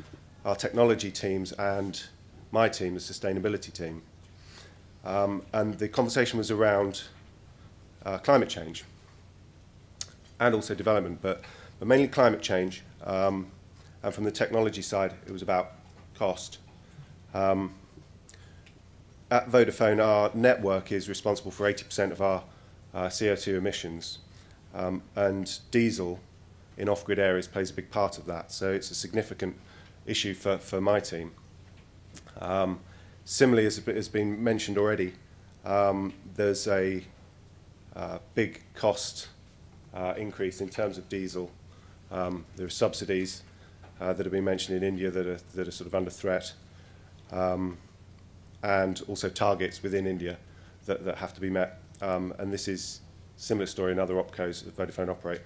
Speaker 2: our technology teams and my team, the sustainability team. and the conversation was around climate change and also development, but mainly climate change. And from the technology side, it was about cost. At Vodafone, our network is responsible for 80% of our CO2 emissions, and diesel in off-grid areas plays a big part of that, so it's a significant issue for my team. Similarly, as has been mentioned already, there's a big cost increase in terms of diesel. There are subsidies that have been mentioned in India that are sort of under threat, and also targets within India that have to be met. And this is a similar story in other opcos that Vodafone operate.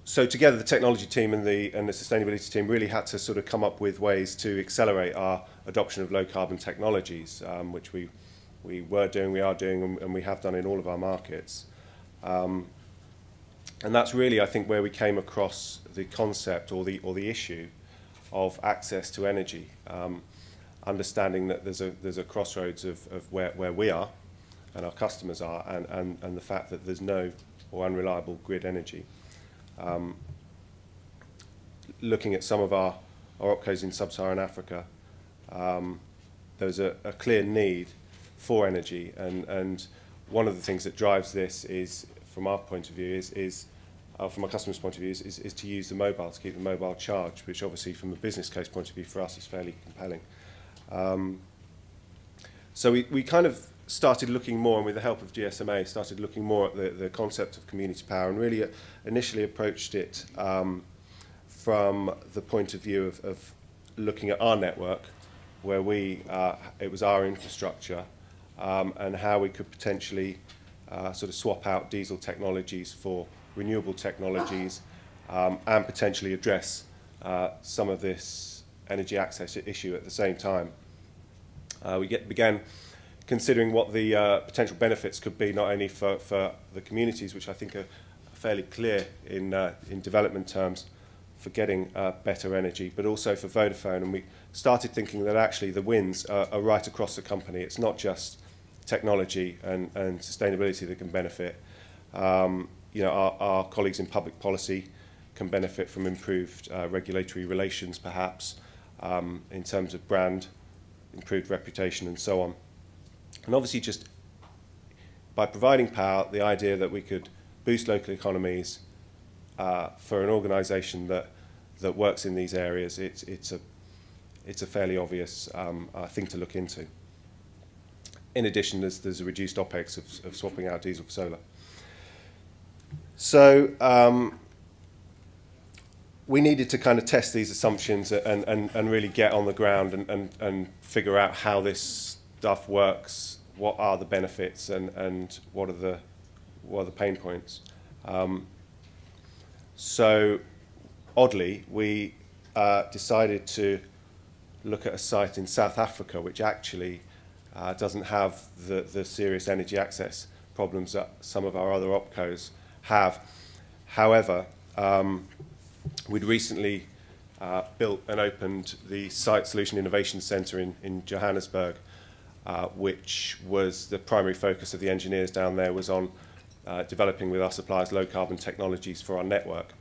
Speaker 2: So together, the technology team and the sustainability team really had to sort of come up with ways to accelerate our adoption of low carbon technologies, which we were doing, we are doing, and we have done in all of our markets. And that's really, I think, where we came across the concept or the issue of access to energy, understanding that there's a crossroads of where we are and our customers are, and the fact that there's no or unreliable grid energy. Looking at some of our opcos in sub-Saharan Africa, there's a clear need for energy, and one of the things that drives this is, from our point of view, from our customers' point of view, is to use the mobile, to keep the mobile charged, which obviously from a business case point of view for us is fairly compelling. So we kind of started looking more, and with the help of GSMA, started looking more at the concept of community power, and really initially approached it from the point of view of looking at our network, where it was our infrastructure, and how we could potentially sort of swap out diesel technologies for renewable technologies, and potentially address some of this energy access issue at the same time. We began considering what the potential benefits could be, not only for the communities, which I think are fairly clear in development terms, for getting better energy, but also for Vodafone. And we started thinking that actually the wins are right across the company. It's not just technology and sustainability that can benefit. Our colleagues in public policy can benefit from improved regulatory relations, perhaps, in terms of brand, improved reputation, and so on. And obviously, just by providing power, the idea that we could boost local economies for an organisation that works in these areas, it's a fairly obvious thing to look into. In addition, there's a reduced OPEX of swapping out diesel for solar. So we needed to kind of test these assumptions and really get on the ground and figure out how this stuff works, what are the benefits, and what are the pain points. So oddly, we decided to look at a site in South Africa which actually doesn't have the serious energy access problems that some of our other opcos have. However, we'd recently built and opened the Site Solution Innovation Centre in Johannesburg, which was the primary focus of the engineers down there, was on developing with our suppliers low carbon technologies for our network.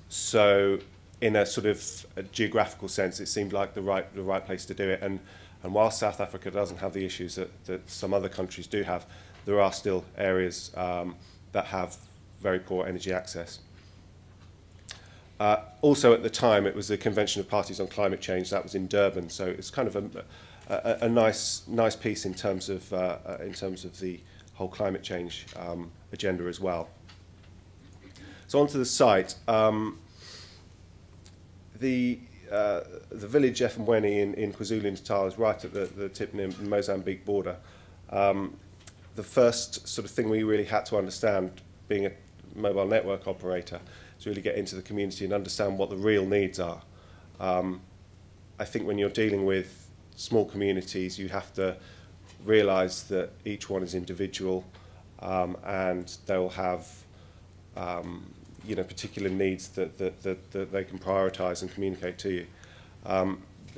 Speaker 2: So in a sort of a geographical sense, it seemed like the right place to do it. And while South Africa doesn't have the issues that some other countries do have, there are still areas that have very poor energy access. Also at the time, it was the Convention of Parties on Climate Change that was in Durban, so it's kind of a nice piece in terms of the whole climate change agenda as well. So onto the site. The village Efemweni in KwaZulu-Natal is right at the tip near the Mozambique border. The first sort of thing we really had to understand, being a mobile network operator, is really get into the community and understand what the real needs are. I think when you're dealing with small communities, you have to realise that each one is individual, and they'll have particular needs that they can prioritise and communicate to you.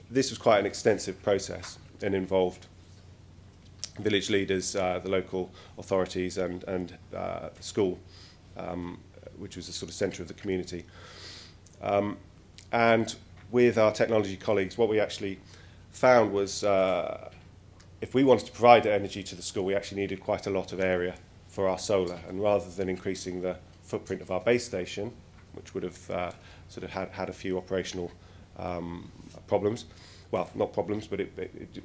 Speaker 2: this was quite an extensive process and involved village leaders, the local authorities, and the school, which was the sort of centre of the community. And with our technology colleagues, what we actually found was if we wanted to provide energy to the school, we actually needed quite a lot of area for our solar. And rather than increasing the footprint of our base station, which would have sort of had a few operational problems, well, not problems, but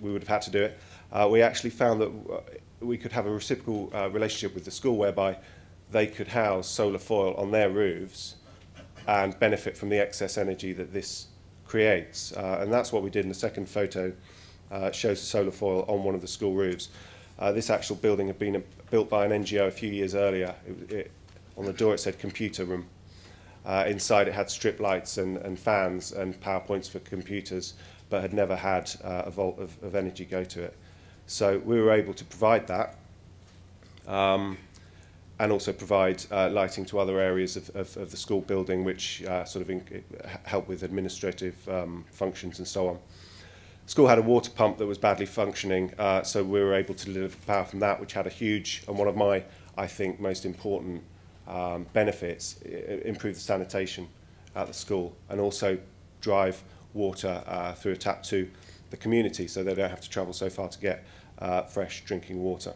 Speaker 2: we would have had to do it, we actually found that we could have a reciprocal relationship with the school whereby they could house solar foil on their roofs and benefit from the excess energy that this creates. And that's what we did in the second photo. Shows the solar foil on one of the school roofs. This actual building had been built by an NGO a few years earlier. On the door it said computer room. Inside it had strip lights and fans and power points for computers, but had never had a volt of energy go to it. So we were able to provide that, and also provide lighting to other areas of the school building, which sort of help with administrative functions and so on. School had a water pump that was badly functioning, so we were able to deliver power from that, which had a huge, and one of my, I think, most important benefits, improve the sanitation at the school, and also drive water through a tap to the community, so they don't have to travel so far to get fresh drinking water.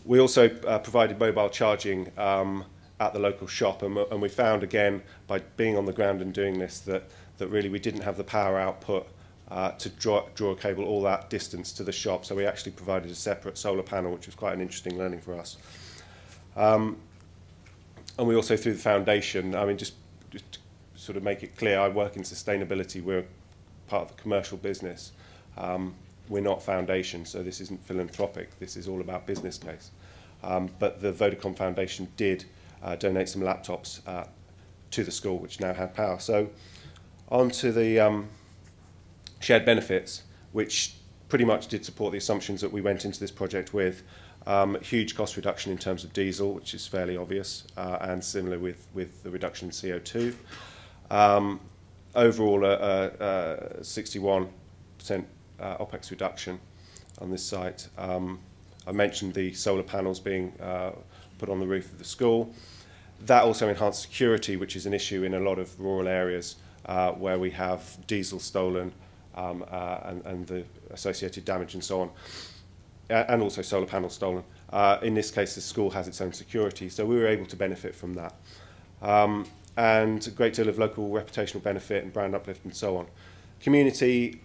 Speaker 2: We also provided mobile charging at the local shop, and we found, again, by being on the ground and doing this, that really we didn't have the power output to draw a cable all that distance to the shop, so we actually provided a separate solar panel, which was quite an interesting learning for us. And we also, through the foundation, I mean, just to sort of make it clear, I work in sustainability. We're part of the commercial business. We're not foundation, so this isn't philanthropic. This is all about business case. But the Vodacom Foundation did donate some laptops to the school, which now had power. So on to the shared benefits, which pretty much did support the assumptions that we went into this project with. Huge cost reduction in terms of diesel, which is fairly obvious, and similar with the reduction in CO2. Overall, 61% OPEX reduction on this site. I mentioned the solar panels being put on the roof of the school. That also enhanced security, which is an issue in a lot of rural areas where we have diesel stolen and the associated damage and so on, and also solar panels stolen. In this case, the school has its own security, so we were able to benefit from that. And a great deal of local reputational benefit and brand uplift and so on. Community,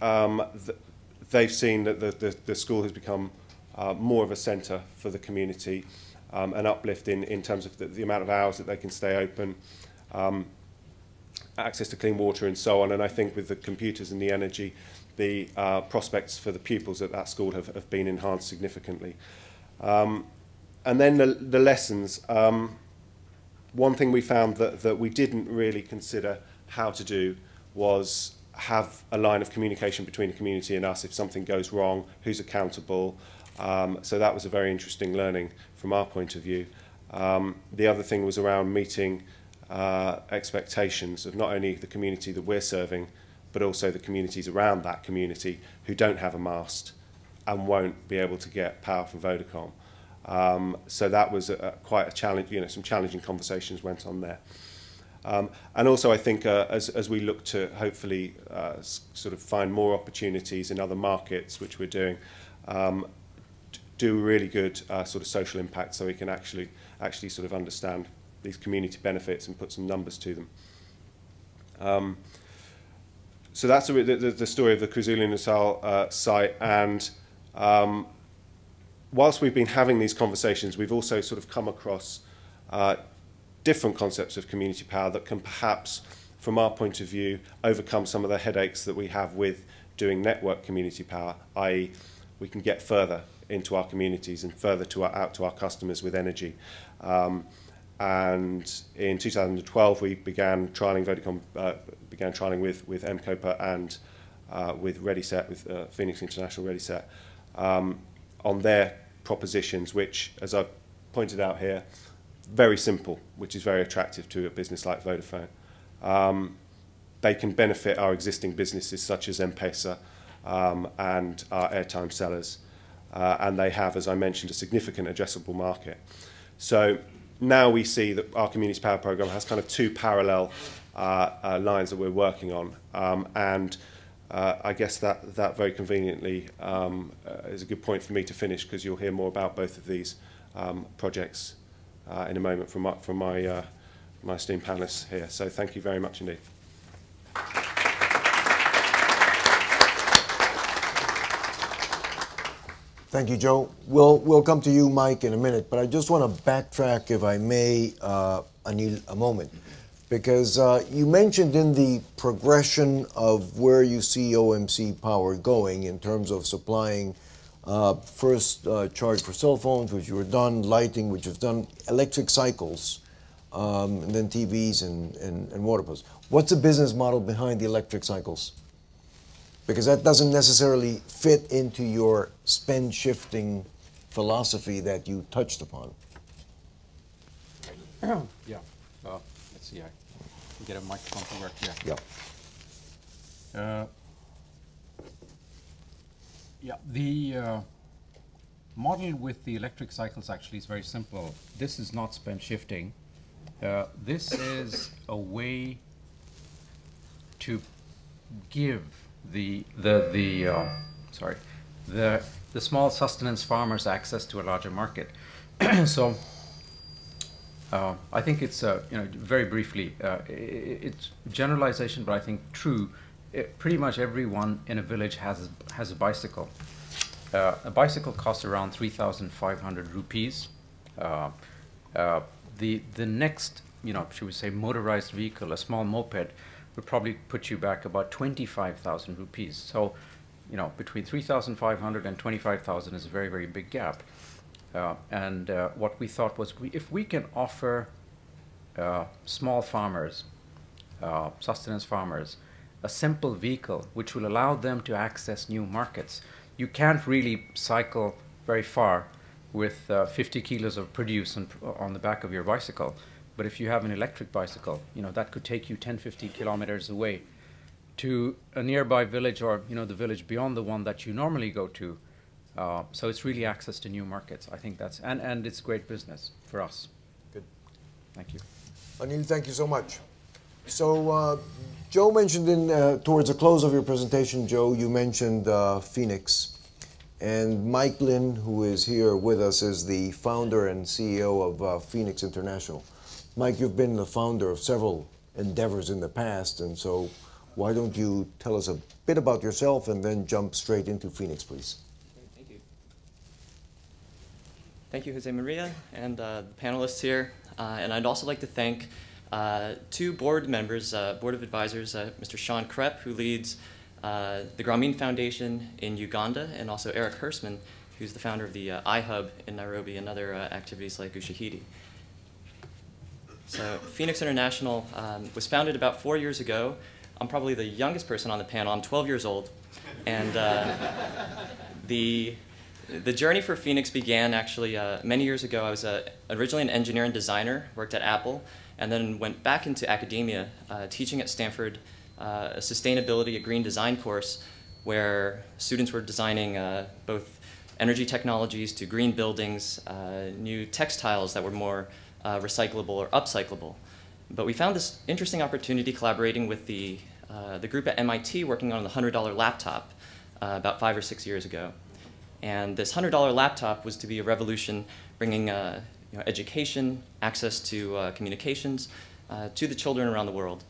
Speaker 2: they've seen that the school has become more of a centre for the community, an uplift in terms of the amount of hours that they can stay open, access to clean water and so on. And I think with the computers and the energy, the prospects for the pupils at that school have been enhanced significantly. And then the lessons. One thing we found that we didn't really consider how to do was have a line of communication between the community and us if something goes wrong, who's accountable. So that was a very interesting learning from our point of view. The other thing was around meeting expectations of not only the community that we're serving, but also the communities around that community who don't have a mast and won't be able to get power from Vodacom. So that was quite a challenge, some challenging conversations went on there. And also I think as we look to hopefully sort of find more opportunities in other markets, which we're doing, do really good sort of social impact so we can actually sort of understand these community benefits and put some numbers to them. So that's the story of the KwaZulu-Natal site, and whilst we've been having these conversations, we've also sort of come across different concepts of community power that can perhaps, from our point of view, overcome some of the headaches that we have with doing network community power, i.e. we can get further into our communities and further out to our customers with energy. And in 2012 we began trialling Vodacom, began trialling with MCOPA and with ReadySet, with Phoenix International ReadySet, on their propositions, which, as I've pointed out here, very simple, which is very attractive to a business like Vodafone. they can benefit our existing businesses such as M-Pesa and our airtime sellers. And they have, as I mentioned, a significant addressable market. So now we see that our Community Power Programme has kind of two parallel lines that we're working on. I guess that very conveniently is a good point for me to finish, because you'll hear more about both of these projects in a moment from my esteemed panelists here. So thank you very much indeed.
Speaker 3: Thank you, Joe. We'll come to you, Mike, in a minute, but I just want to backtrack, if I may, Anil, a moment. Because you mentioned in the progression of where you see OMC Power going in terms of supplying first charge for cell phones, which you were done, lighting, which you've done, electric cycles, and then TVs and water pumps. What's the business model behind the electric cycles? Because that doesn't necessarily fit into your spend shifting philosophy that you touched upon.
Speaker 7: Yeah. Let's see. I can get a microphone to work here.
Speaker 3: Yeah.
Speaker 7: Yeah. The model with the electric cycles actually is very simple. This is not spend shifting. This is a way to give the small sustenance farmers access to a larger market. So I think it's very briefly it's generalization, but I think true. Pretty much everyone in a village has a bicycle. A bicycle costs around 3,500 rupees. The next, should we say, motorized vehicle, a small moped, would probably put you back about 25,000 rupees. So, between 3,500 and 25,000 is a very, very big gap. And what we thought was, if we can offer small farmers, sustenance farmers, a simple vehicle which will allow them to access new markets. You can't really cycle very far with 50 kilos of produce on the back of your bicycle. But if you have an electric bicycle, that could take you 10, 15 kilometers away to a nearby village, or the village beyond the one that you normally go to. So it's really access to new markets. I think that's, and it's great business for us.
Speaker 3: Good.
Speaker 7: Thank you.
Speaker 3: Anil, thank you so much. So Joe mentioned towards the close of your presentation, Joe, you mentioned Phoenix. And Mike Lin, who is here with us, is the founder and CEO of Phoenix International. Mike, you've been the founder of several endeavors in the past, and so why don't you tell us a bit about yourself and then jump straight into Phoenix, please.
Speaker 1: Thank you. Thank you, Jose Maria, and the panelists here. And I'd also like to thank two board members, Board of Advisors, Mr. Sean Krepp, who leads the Grameen Foundation in Uganda, and also Eric Hirschman, who's the founder of the iHub in Nairobi and other activities like Ushahidi. So Phoenix International was founded about 4 years ago. I'm probably the youngest person on the panel. I'm 12 years old. And the journey for Phoenix began actually many years ago. I was originally an engineer and designer, worked at Apple, and then went back into academia, teaching at Stanford a sustainability, a green design course, where students were designing both energy technologies to green buildings, new textiles that were more recyclable or upcyclable. But we found this interesting opportunity collaborating with the group at MIT working on the $100 laptop about 5 or 6 years ago. And this $100 laptop was to be a revolution, bringing education, access to communications to the children around the world.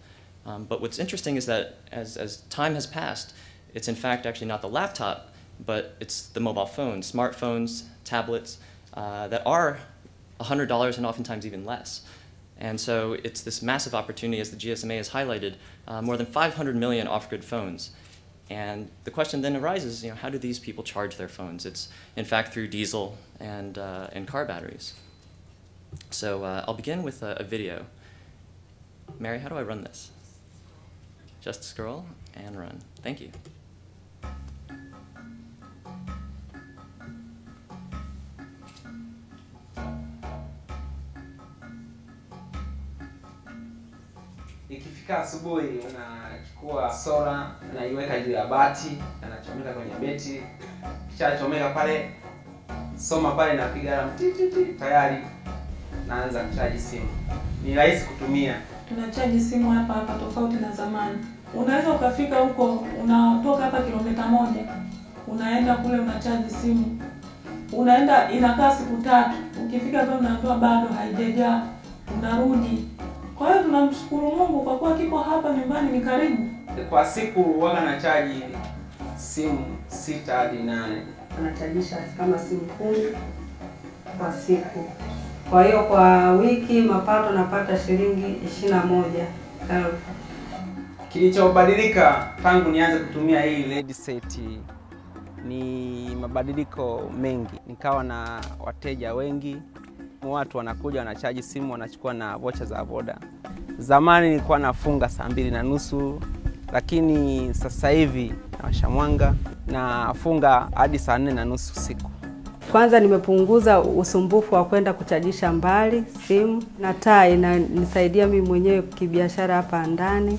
Speaker 1: But what's interesting is that as time has passed, it's in fact actually not the laptop, but it's the mobile phones, smartphones, tablets that are $100 and oftentimes even less. And so it's this massive opportunity, as the GSMA has highlighted, more than 500 million off-grid phones. And the question then arises, how do these people charge their phones? It's in fact through diesel and car batteries. So I'll begin with a video. Mary, how do I run this? Just scroll and run. Thank you.
Speaker 9: Ikifika asubuhi Nachukua sola, naiweka juu ya bati, anachomeka kwenye beti. Kisha chomeka pale, soma pale napiga alarm tayari naanza kuchaji simu. Ni rahisi kutumia.
Speaker 10: Tunachaji simu hapa tofauti na zamani. Unaweza ukafika huko, unatoka hapa kilomita 1, unaenda kule unachaji simu. Unaenda inakaa siku 3. Ukifika pale unaambiwa bado haijajaa, unarudi. Kwa hiyo tunamshukuru Mungu kwa kuwa kipo hapa nyumbani ni karibu.
Speaker 9: Kwa siku huwa nachaji simu 6 hadi 8.
Speaker 11: Anachajisha kama simu 10 kwa siku. Kwa hiyo kwa wiki mapato napata shilingi 21,000.
Speaker 9: Kilichobadilika tangu nianze kutumia hii LED set ni mabadiliko mengi. Nikawa na wateja wengi. Watu wanakuja wanachaji simu, wanachukua na vocha za Voda. Zamani nilikuwa nafunga saa 2:30, lakini sasa hivi nawasha mwanga nafunga hadi saa 4:30 usiku.
Speaker 11: Kwanza nimepunguza usumbufu wa kwenda kuchajisha mbali simu, na taa inanisaidia mimi mwenyewe kibiashara hapa ndani.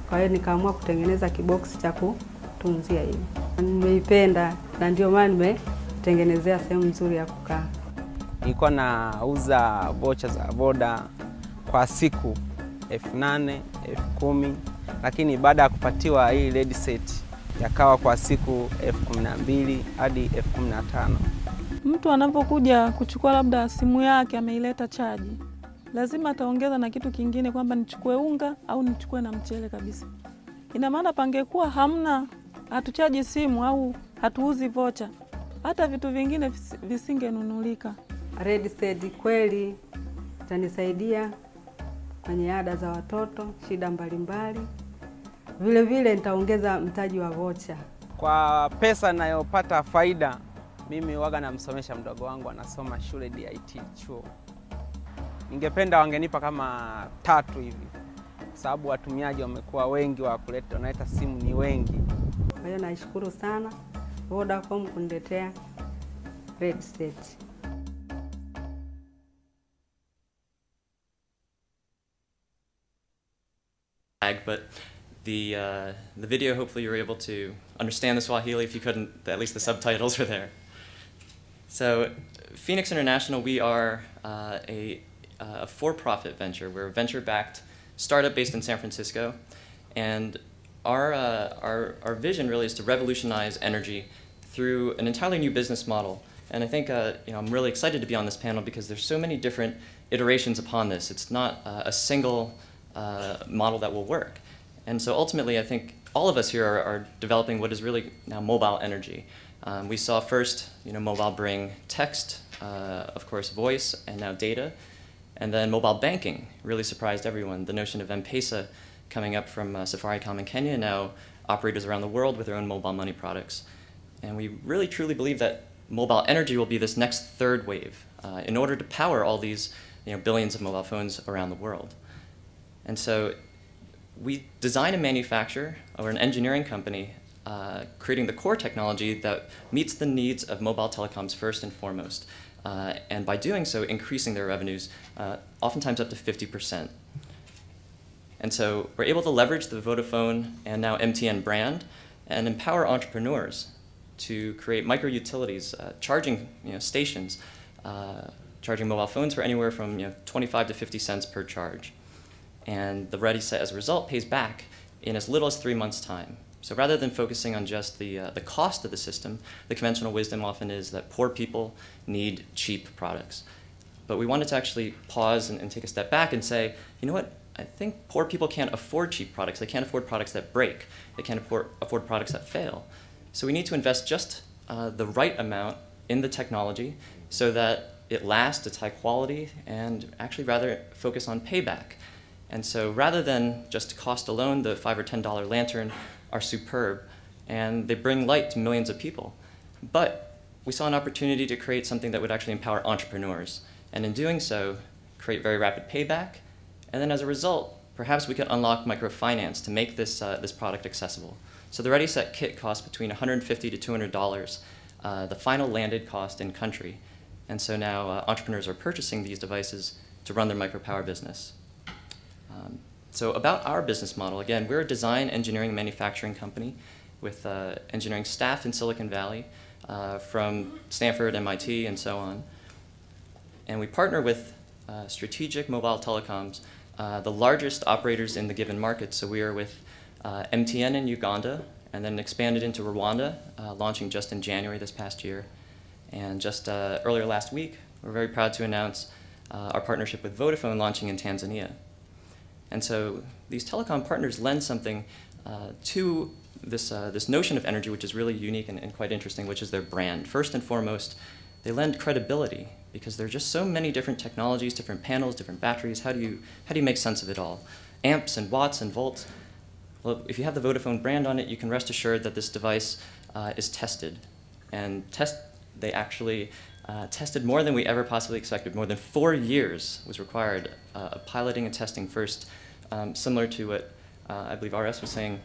Speaker 11: Kwa hiyo nikaamua kutengeneza kiboksi cha kutunzia hivi. Nimeipenda na ndio maana nimetengenezea sehemu nzuri ya kukaa.
Speaker 9: Nilikuwa nauza vocha za Voda kwa siku 8,000, 10,000, lakini baada ya kupatiwa hii LED set yakawa kwa siku 12,000 hadi 15,000.
Speaker 10: Mtu anapokuja kuchukua labda simu yake ameileta chaji, lazima ataongeza na kitu kingine kwamba nichukue unga au nichukue na mchele kabisa. Ina maana pangekuwa hamna, hatuchaji simu au hatuuzi vocha, hata vitu vingine visingenunulika.
Speaker 11: LED set kweli itanisaidia kwenye ada za watoto, shida mbalimbali. Vile vile nitaongeza mtaji wa vocha.
Speaker 9: Kwa pesa ninayopata faida, mimi huwaga namsomesha mdogo wangu anasoma shule DIT chuo. Ningependa wangenipa kama 3 hivi. Kwa sababu watumiaji wamekuwa wengi wa kuleta simu ni wengi.
Speaker 11: Kwa hiyo naishukuru sana Vodacom kuniletea LED set.
Speaker 1: But the video, hopefully you were able to understand the Swahili. If you couldn't, at least the subtitles are there. So Phoenix International, we are a for-profit venture. We're a venture-backed startup based in San Francisco. And our vision really is to revolutionize energy through an entirely new business model. And I think I'm really excited to be on this panel because there's so many different iterations upon this. It's not a single model that will work. And so ultimately, I think all of us here are developing what is really now mobile energy. We saw first, mobile bring text, of course, voice, and now data. And then mobile banking really surprised everyone. The notion of M-Pesa coming up from Safaricom in Kenya, now operators around the world with their own mobile money products. And we really truly believe that mobile energy will be this next third wave in order to power all these billions of mobile phones around the world. And so we design and manufacture, or an engineering company, creating the core technology that meets the needs of mobile telecoms first and foremost. And by doing so, increasing their revenues, oftentimes up to 50%. And so we're able to leverage the Vodafone and now MTN brand and empower entrepreneurs to create micro-utilities, charging stations, charging mobile phones for anywhere from 25 to 50 cents per charge. And the Ready Set, as a result, pays back in as little as 3 months' time. So rather than focusing on just the cost of the system, the conventional wisdom often is that poor people need cheap products. But we wanted to actually pause and take a step back and say, you know what, I think poor people can't afford cheap products. They can't afford products that break. They can't afford products that fail. So we need to invest just the right amount in the technology so that it lasts, it's high quality, and actually rather focus on payback. And so rather than just cost alone, the $5 or $10 lantern are superb, and they bring light to millions of people. But we saw an opportunity to create something that would actually empower entrepreneurs, and in doing so, create very rapid payback. And then as a result, perhaps we could unlock microfinance to make this, this product accessible. So the Ready Set kit costs between $150 to $200, the final landed cost in country. And so now entrepreneurs are purchasing these devices to run their micropower business. So about our business model, again, we're a design, engineering, manufacturing company with engineering staff in Silicon Valley from Stanford, MIT, and so on. And we partner with strategic mobile telecoms, the largest operators in the given market. So we are with MTN in Uganda, and then expanded into Rwanda, launching just in January this past year. And just earlier last week, we're very proud to announce our partnership with Vodafone launching in Tanzania. And so these telecom partners lend something to this notion of energy, which is really unique and quite interesting, which is their brand. First and foremost, they lend credibility because there are just so many different technologies, different panels, different batteries. How do you make sense of it all? Amps and watts and volts. Well, if you have the Vodafone brand on it, you can rest assured that this device is tested. And they actually tested more than we ever possibly expected. More than 4 years was required of piloting and testing first, similar to what I believe RS was saying,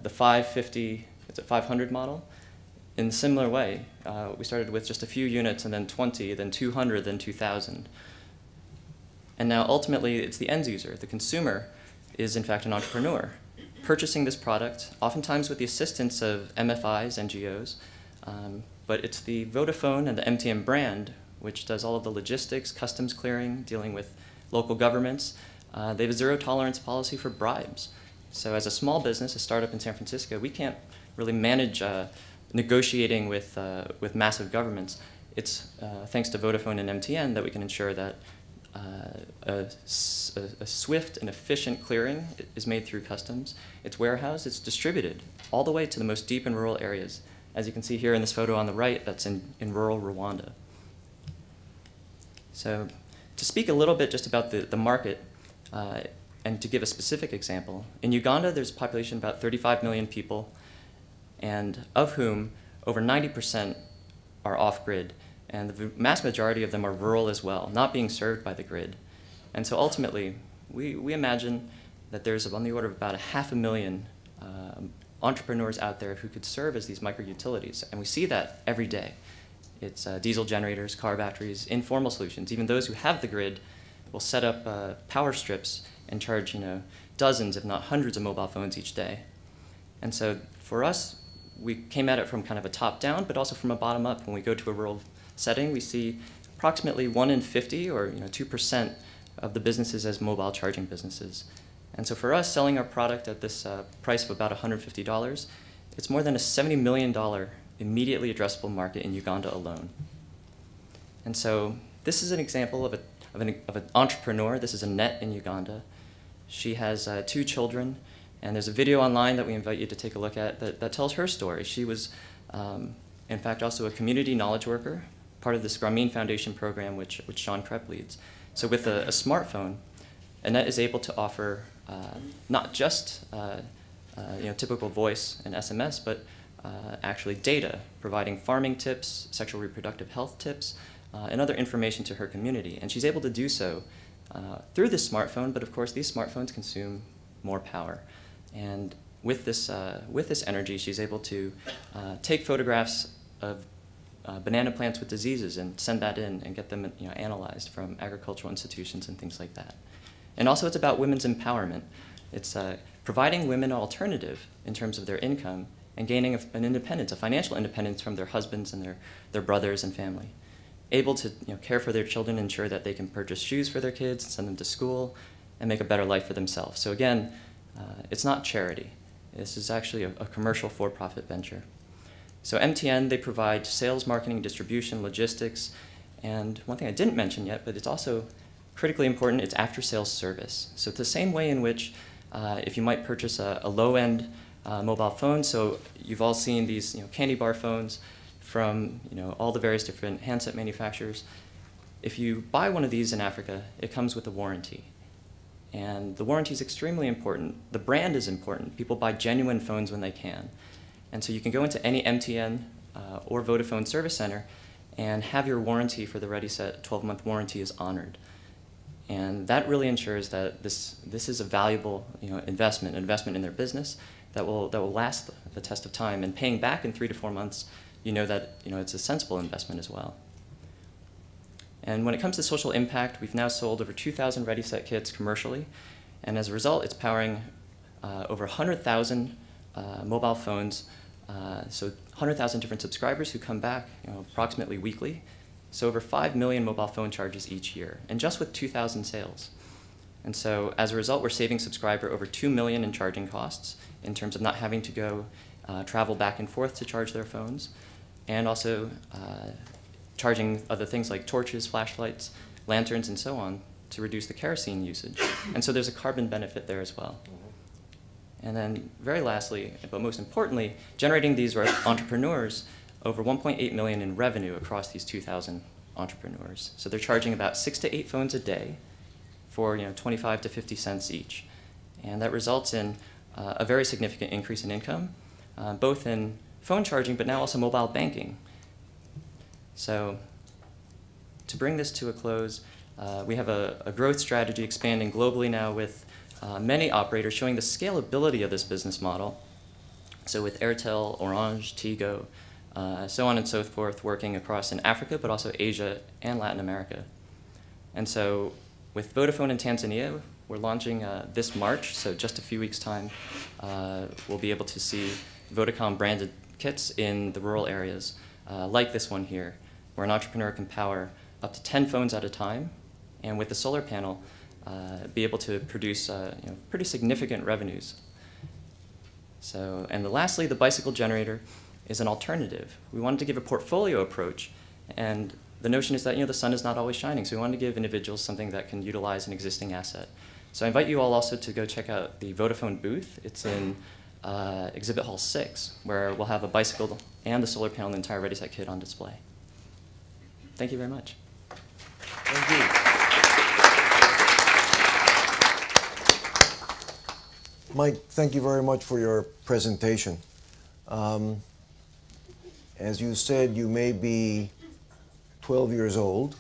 Speaker 1: the 550, it's a 500 model. In a similar way, we started with just a few units, and then 20, then 200, then 2,000. And now ultimately, it's the end user. The consumer is in fact an entrepreneur, purchasing this product, oftentimes with the assistance of MFIs, NGOs, but it's the Vodafone and the MTN brand which does all of the logistics, customs clearing, dealing with local governments. They have a zero-tolerance policy for bribes. So as a small business, a startup in San Francisco, we can't really manage negotiating with massive governments. It's thanks to Vodafone and MTN that we can ensure that a swift and efficient clearing is made through customs. It's warehoused, it's distributed all the way to the most deep and rural areas. As you can see here in this photo on the right, that's in rural Rwanda. So to speak a little bit just about the market, and to give a specific example, in Uganda there's a population of about 35 million people, and of whom over 90% are off-grid. And the mass majority of them are rural as well, not being served by the grid. And so ultimately, we imagine that there's on the order of about 500,000 entrepreneurs out there who could serve as these micro-utilities. And we see that every day. It's diesel generators, car batteries, informal solutions. Even those who have the grid will set up power strips and charge dozens, if not hundreds of mobile phones each day. And so for us, we came at it from kind of a top-down, but also from a bottom-up. When we go to a rural setting, we see approximately 1 in 50, or 2%, of the businesses as mobile charging businesses. And so for us, selling our product at this price of about $150, it's more than a $70 million immediately addressable market in Uganda alone. And so this is an example of an entrepreneur. This is Annette in Uganda. She has 2 children, and there's a video online that we invite you to take a look at that tells her story. She was, in fact, also a community knowledge worker, part of this Grameen Foundation program, which Sean Krepp leads. So with a smartphone, Annette is able to offer not just typical voice and SMS, but actually data, providing farming tips, sexual reproductive health tips, and other information to her community. And she's able to do so through this smartphone, but of course these smartphones consume more power. And with this energy, she's able to take photographs of banana plants with diseases and send that in and get them analyzed from agricultural institutions and things like that. And also it's about women's empowerment. It's providing women an alternative in terms of their income and gaining an independence, a financial independence from their husbands and their brothers and family. Able to care for their children, ensure that they can purchase shoes for their kids, send them to school, and make a better life for themselves. So again, it's not charity. This is actually a commercial for-profit venture. So MTN, they provide sales, marketing, distribution, logistics, and one thing I didn't mention yet, but it's also critically important, it's after-sales service. So it's the same way in which if you might purchase a low-end mobile phone, so you've all seen these candy bar phones from all the various different handset manufacturers. If you buy one of these in Africa, it comes with a warranty. And the warranty is extremely important. The brand is important. People buy genuine phones when they can. And so you can go into any MTN or Vodafone service center and have your warranty for the ReadySet 12-month warranty is honored. And that really ensures that this is a valuable investment in their business that will last the test of time. And paying back in 3 to 4 months, that it's a sensible investment as well. And when it comes to social impact, we've now sold over 2,000 ReadySet kits commercially, And as a result, it's powering over 100,000 mobile phones, so 100,000 different subscribers who come back approximately weekly. So over 5 million mobile phone charges each year, and just with 2,000 sales. And so as a result, we're saving subscriber over $2 million in charging costs in terms of not having to go travel back and forth to charge their phones, and also charging other things like torches, flashlights, lanterns, and so on to reduce the kerosene usage. And so there's a carbon benefit there as well. And then very lastly, but most importantly, generating these entrepreneurs over 1.8 million in revenue across these 2,000 entrepreneurs. So they're charging about 6 to 8 phones a day for 25 to 50 cents each. And that results in a very significant increase in income, both in phone charging, but now also mobile banking. So to bring this to a close, we have a growth strategy expanding globally now with many operators showing the scalability of this business model. So with Airtel, Orange, Tigo, so on and so forth, working across in Africa, but also Asia and Latin America. And so with Vodafone in Tanzania, we're launching this March, so just a few weeks' time, we'll be able to see Vodacom branded kits in the rural areas, like this one here, where an entrepreneur can power up to 10 phones at a time, and with the solar panel, be able to produce pretty significant revenues. So, and lastly, the bicycle generator is an alternative. We wanted to give a portfolio approach, and the notion is that the sun is not always shining, so we wanted to give individuals something that can utilize an existing asset. So I invite you all also to go check out the Vodafone booth. It's in Exhibit Hall 6, where we'll have a bicycle and the solar panel and the entire Ready Set kit on display. Thank you very much.
Speaker 3: Thank you. Mike, thank you very much for your presentation. As you said, you may be 12 years old,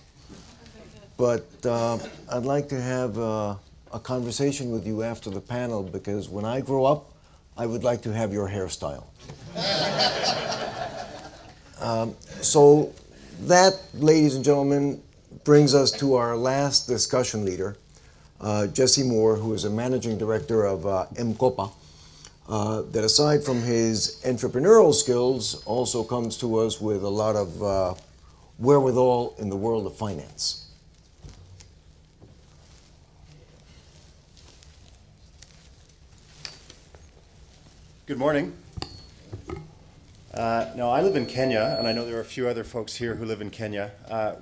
Speaker 3: but I'd like to have a conversation with you after the panel, because when I grow up, I would like to have your hairstyle. So that, ladies and gentlemen, brings us to our last discussion leader, Jesse Moore, who is a managing director of MCOPA, that aside from his entrepreneurial skills, also comes to us with a lot of wherewithal in the world of finance.
Speaker 2: Good morning. Now, I live in Kenya, and I know there are a few other folks here who live in Kenya.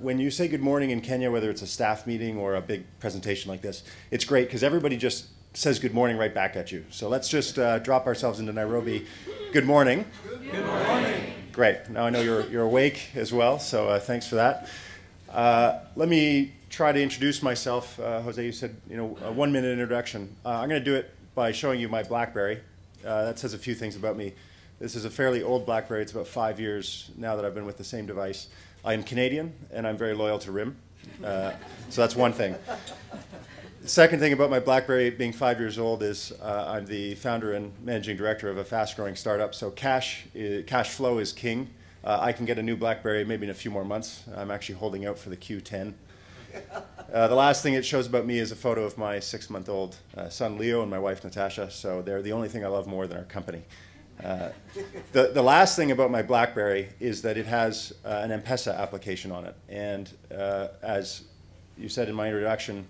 Speaker 2: When you say good morning in Kenya, whether it's a staff meeting or a big presentation like this, it's great because everybody just says good morning right back at you. So let's just drop ourselves into Nairobi. Good morning.
Speaker 12: Good morning.
Speaker 2: Great. Now I know you're awake as well, so thanks for that. Let me try to introduce myself. Jose, you said a 1-minute introduction. I'm going to do it by showing you my BlackBerry. That says a few things about me. This is a fairly old BlackBerry. It's about 5 years now that I've been with the same device. I am Canadian, and I'm very loyal to RIM. So that's one thing. The second thing about my BlackBerry being 5 years old is I'm the founder and managing director of a fast-growing startup. So cash flow is king. I can get a new BlackBerry maybe in a few more months. I'm actually holding out for the Q10. The last thing it shows about me is a photo of my 6-month-old son Leo and my wife Natasha. So they're the only thing I love more than our company. The last thing about my BlackBerry is that it has an M-Pesa application on it. And as you said in my introduction,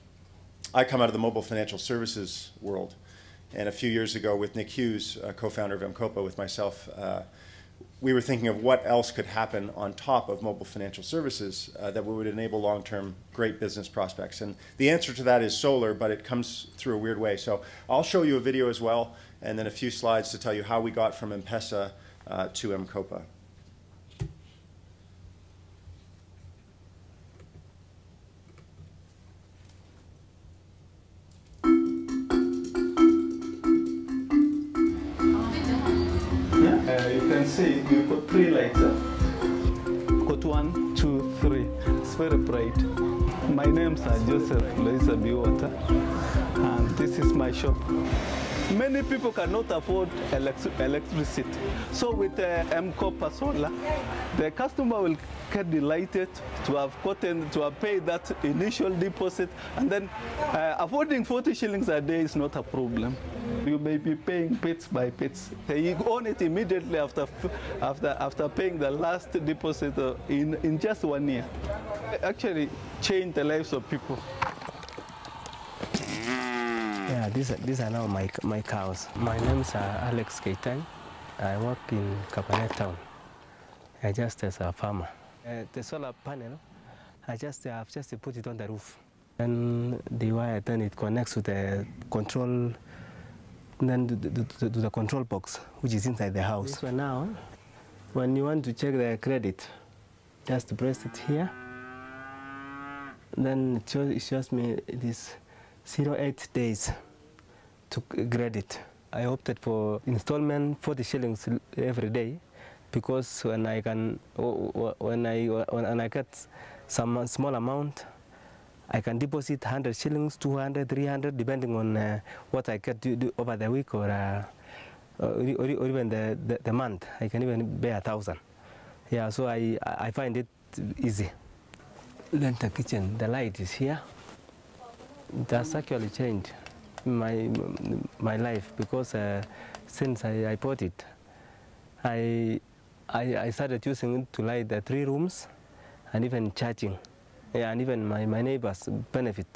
Speaker 2: I come out of the mobile financial services world. And a few years ago with Nick Hughes, co-founder of MCOPA, with myself, we were thinking of what else could happen on top of mobile financial services that would enable long-term great business prospects. And the answer to that is solar, but it comes through a weird way. So I'll show you a video as well, and then a few slides to tell you how we got from M-Pesa to MCOPA.
Speaker 12: You can see we put 3 lights. Put 1, 2, 3. It's very bright. My name's Joseph Loisa Biwata, and this is my shop. Many people cannot afford electricity. So with M-Copper solar, the customer will get delighted to have paid that initial deposit, and then affording 40 shillings a day is not a problem. You may be paying bits by bits. You own it immediately after paying the last deposit in just 1 year. Actually changed the lives of people.
Speaker 13: Yeah, these are now my cows. My name is Alex Keitang. I work in Kapanet town. I just as a farmer. The solar panel, I've just put it on the roof. And the wire, then it connects to the control, then to the control box, which is inside the house. So now, when you want to check the credit, just press it here. Then it shows me this 08 days to credit. I opted for installment 40 shillings every day, because when I get some small amount, I can deposit 100 shillings, 200, 300, depending on what I get over the week or even the month. I can even pay 1,000. Yeah, so I find it easy. Then the kitchen, the light is here. That's actually changed my life, because since I bought it, I started using it to light the 3 rooms and even charging. Yeah, and even my neighbors benefit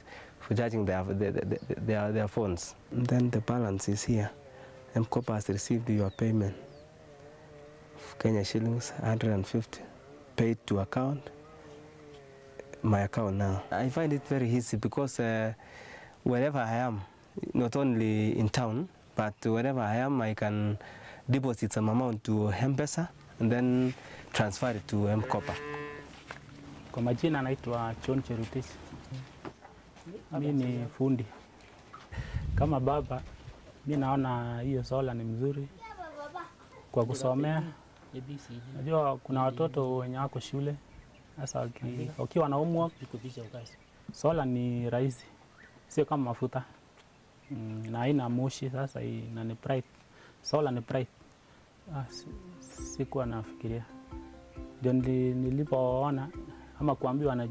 Speaker 13: for charging their phones. And then the balance is here. M-Copper has received your payment. Kenya shillings 150 paid to account. My account now. I find it very easy, because wherever I am, not only in town, but wherever I am, I can deposit some amount to M-Pesa and then transfer it to M-Copper.
Speaker 14: Kwa majina naitwa John Cherutich. Mimi ni fundi. Kama baba, mimi naona hiyo sola ni mzuri kwa kusomea. Najua kuna watoto wenye wako shule. Sasa wakiwa na homework, sola ni rahisi. Sio kama mafuta. Na haina moshi, sasa na ni bright. Sola ni bright. Sikuwa nafikiria. Ndio nilipoona ama kuambiwa na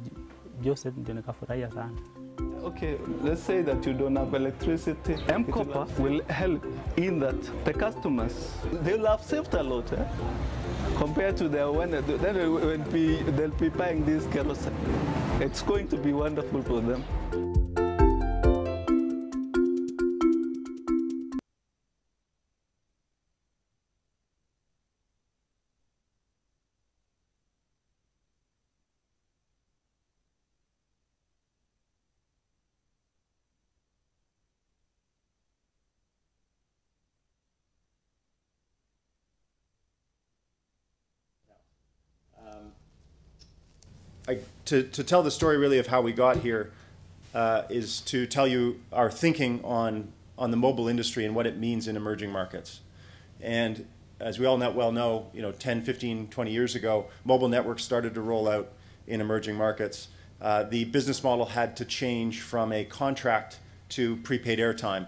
Speaker 14: Joseph, ndio nikafurahia sana.
Speaker 12: Okay, let's say that you don't have electricity. M-Copper will help in that the customers, they'll have saved a lot compared to they'll be buying this kerosene. It's going to be wonderful for them.
Speaker 2: To tell the story really of how we got here is to tell you our thinking on the mobile industry and what it means in emerging markets. And as we all well know, 10, 15, 20 years ago, mobile networks started to roll out in emerging markets. The business model had to change from a contract to prepaid airtime.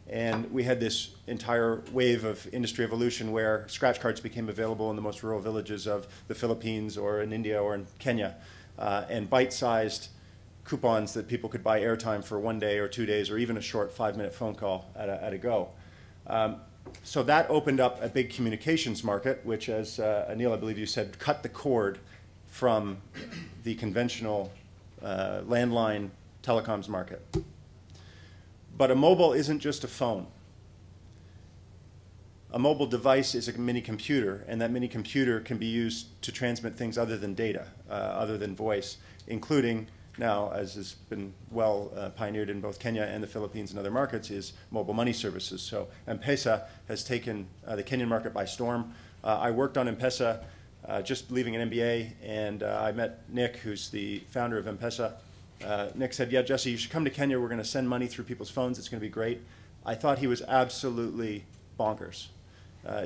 Speaker 2: And we had this entire wave of industry evolution where scratch cards became available in the most rural villages of the Philippines or in India or in Kenya. And bite-sized coupons that people could buy airtime for 1 day or 2 days or even a short 5-minute phone call at a go. So that opened up a big communications market, which, as Anil, I believe you said, cut the cord from the conventional landline telecoms market. But a mobile isn't just a phone. A mobile device is a mini computer, and that mini computer can be used to transmit things other than data, other than voice, including now, as has been well pioneered in both Kenya and the Philippines and other markets, is mobile money services. So M-Pesa has taken the Kenyan market by storm. I worked on M-Pesa just leaving an MBA, and I met Nick, who's the founder of M-Pesa. Nick said, yeah, Jesse, you should come to Kenya. We're going to send money through people's phones. It's going to be great. I thought he was absolutely bonkers.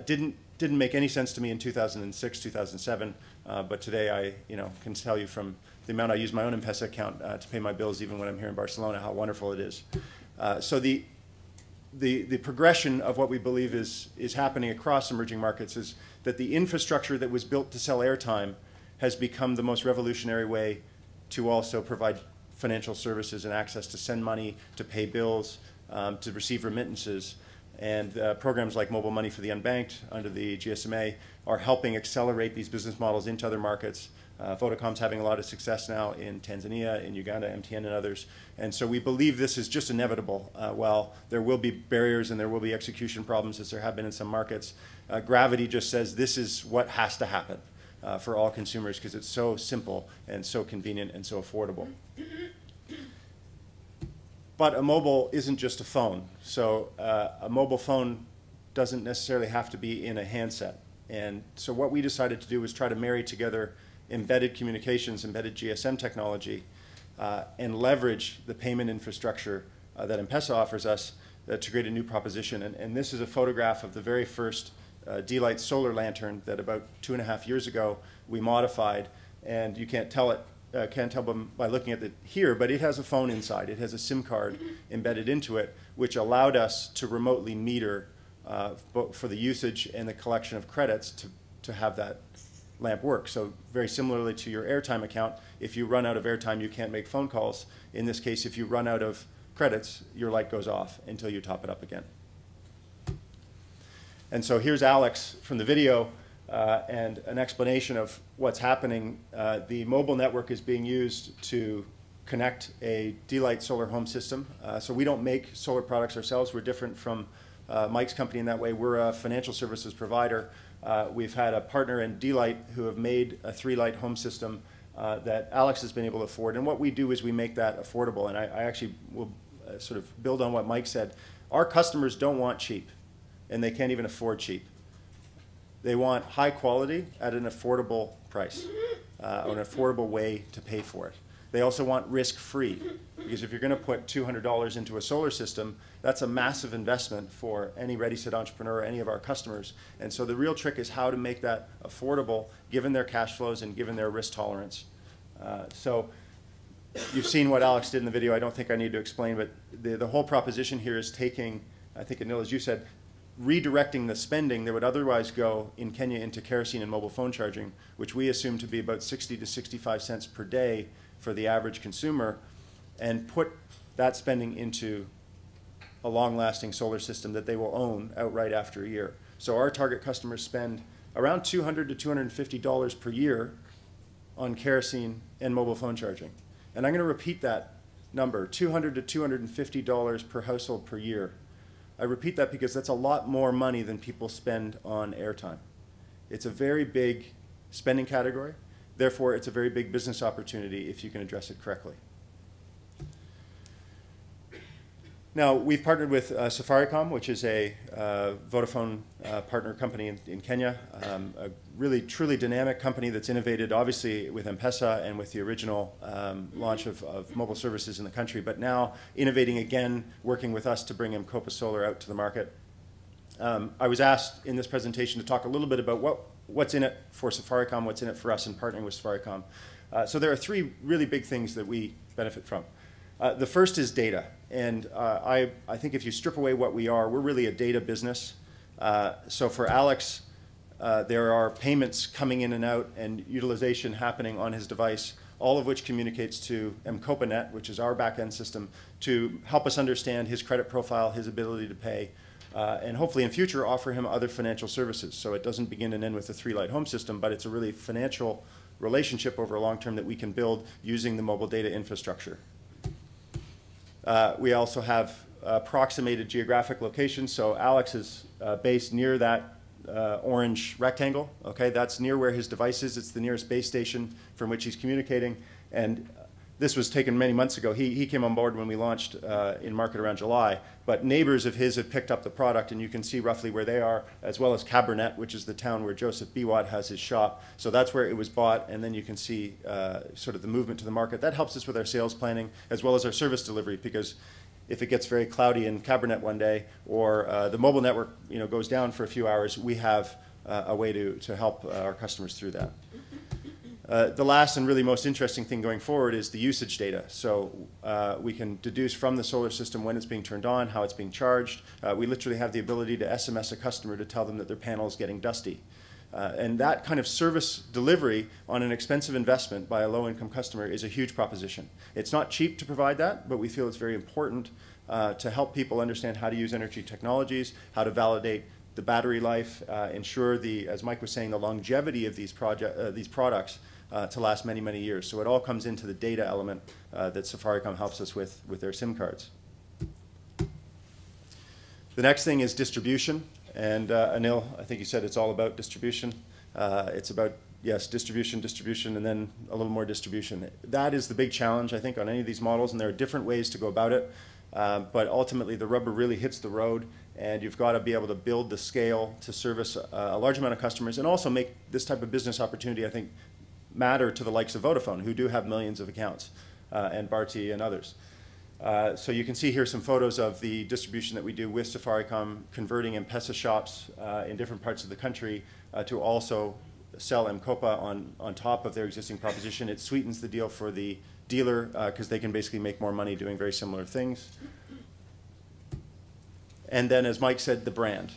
Speaker 2: Didn't make any sense to me in 2006, 2007, but today I can tell you from the amount I use my own M-Pesa account to pay my bills even when I'm here in Barcelona how wonderful it is. So the
Speaker 15: the progression of what we believe is happening across emerging markets is that the infrastructure that was built to sell airtime has become the most revolutionary way to also provide financial services and access to send money, to pay bills, to receive remittances. And programs like Mobile Money for the Unbanked under the GSMA are helping accelerate these business models into other markets. Vodacom's having a lot of success now in Tanzania, in Uganda, MTN and others. And so we believe this is just inevitable. While there will be barriers and there will be execution problems, as there have been in some markets, gravity just says this is what has to happen for all consumers because it's so simple and so convenient and so affordable. But a mobile isn't just a phone. So a mobile phone doesn't necessarily have to be in a handset. And so what we decided to do was try to marry together embedded communications, embedded GSM technology, and leverage the payment infrastructure that M-Pesa offers us to create a new proposition. And this is a photograph of the very first D-Lite solar lantern that about 2.5 years ago we modified. And you can't tell by looking at it here, but it has a phone inside. It has a SIM card embedded into it, which allowed us to remotely meter for the usage and the collection of credits to have that lamp work. So very similarly to your airtime account, if you run out of airtime, you can't make phone calls. In this case, if you run out of credits, your light goes off until you top it up again. And so here's Alex from the video and an explanation of what's happening. The mobile network is being used to connect a D-Lite solar home system. So we don't make solar products ourselves. We're different from Mike's company in that way. We're a financial services provider. We've had a partner in D-Lite who have made a 3-light home system that Alex has been able to afford. And what we do is we make that affordable. And I actually will sort of build on what Mike said. Our customers don't want cheap, and they can't even afford cheap. They want high quality at an affordable price, or an affordable way to pay for it. They also want risk-free, because if you're going to put $200 into a solar system, that's a massive investment for any ready-set entrepreneur or any of our customers. And so the real trick is how to make that affordable, given their cash flows and given their risk tolerance. So you've seen what Alex did in the video. I don't think I need to explain, but the whole proposition here is taking, I think, Anil, as you said, redirecting the spending that would otherwise go in Kenya into kerosene and mobile phone charging, which we assume to be about 60 to 65 cents per day for the average consumer, and put that spending into a long-lasting solar system that they will own outright after a year. So our target customers spend around $200 to $250 per year on kerosene and mobile phone charging. And I'm going to repeat that number, $200 to $250 per household per year. I repeat that because that's a lot more money than people spend on airtime. It's a very big spending category. Therefore, it's a very big business opportunity if you can address it correctly. Now, we've partnered with Safaricom, which is a Vodafone partner company in Kenya, a really, truly dynamic company that's innovated, obviously, with M-Pesa and with the original launch of mobile services in the country, but now innovating again, working with us to bring M-Kopa Solar out to the market. I was asked in this presentation to talk a little bit about what's in it for Safaricom, what's in it for us in partnering with Safaricom. So there are three really big things that we benefit from. The first is data. And I think if you strip away what we are, we're really a data business. So for Alex, there are payments coming in and out and utilization happening on his device, all of which communicates to M-KopaNet, which is our back-end system, to help us understand his credit profile, his ability to pay, and hopefully in future offer him other financial services. So it doesn't begin and end with a 3-light home system, but it's a really financial relationship over a long term that we can build using the mobile data infrastructure. We also have approximated geographic locations. So Alex is based near that orange rectangle. Okay, that's near where his device is. It's the nearest base station from which he's communicating. And this was taken many months ago. He came on board when we launched in market around July. But neighbors of his have picked up the product, and you can see roughly where they are, as well as Cabernet, which is the town where Joseph Biwott has his shop. So that's where it was bought, and then you can see sort of the movement to the market. That helps us with our sales planning, as well as our service delivery, because if it gets very cloudy in Cabernet one day, or the mobile network goes down for a few hours, we have a way to help our customers through that. The last and really most interesting thing going forward is the usage data. So we can deduce from the solar system when it's being turned on, how it's being charged. We literally have the ability to SMS a customer to tell them that their panel is getting dusty. And that kind of service delivery on an expensive investment by a low-income customer is a huge proposition. It's not cheap to provide that, but we feel it's very important to help people understand how to use energy technologies, how to validate the battery life, ensure the, as Mike was saying, the longevity of these products to last many, many years. So it all comes into the data element that Safaricom helps us with their SIM cards. The next thing is distribution. And Anil, I think you said it's all about distribution. It's about, yes, distribution, and then a little more distribution. That is the big challenge, I think, on any of these models, and there are different ways to go about it. But ultimately, the rubber really hits the road, and you've got to be able to build the scale to service a large amount of customers and also make this type of business opportunity, I think, matter to the likes of Vodafone, who do have millions of accounts, and Bharti and others. So you can see here some photos of the distribution that we do with Safaricom, converting M-Pesa shops in different parts of the country to also sell M-Copa on top of their existing proposition. It sweetens the deal for the dealer because they can basically make more money doing very similar things. And then, as Mike said, the brand.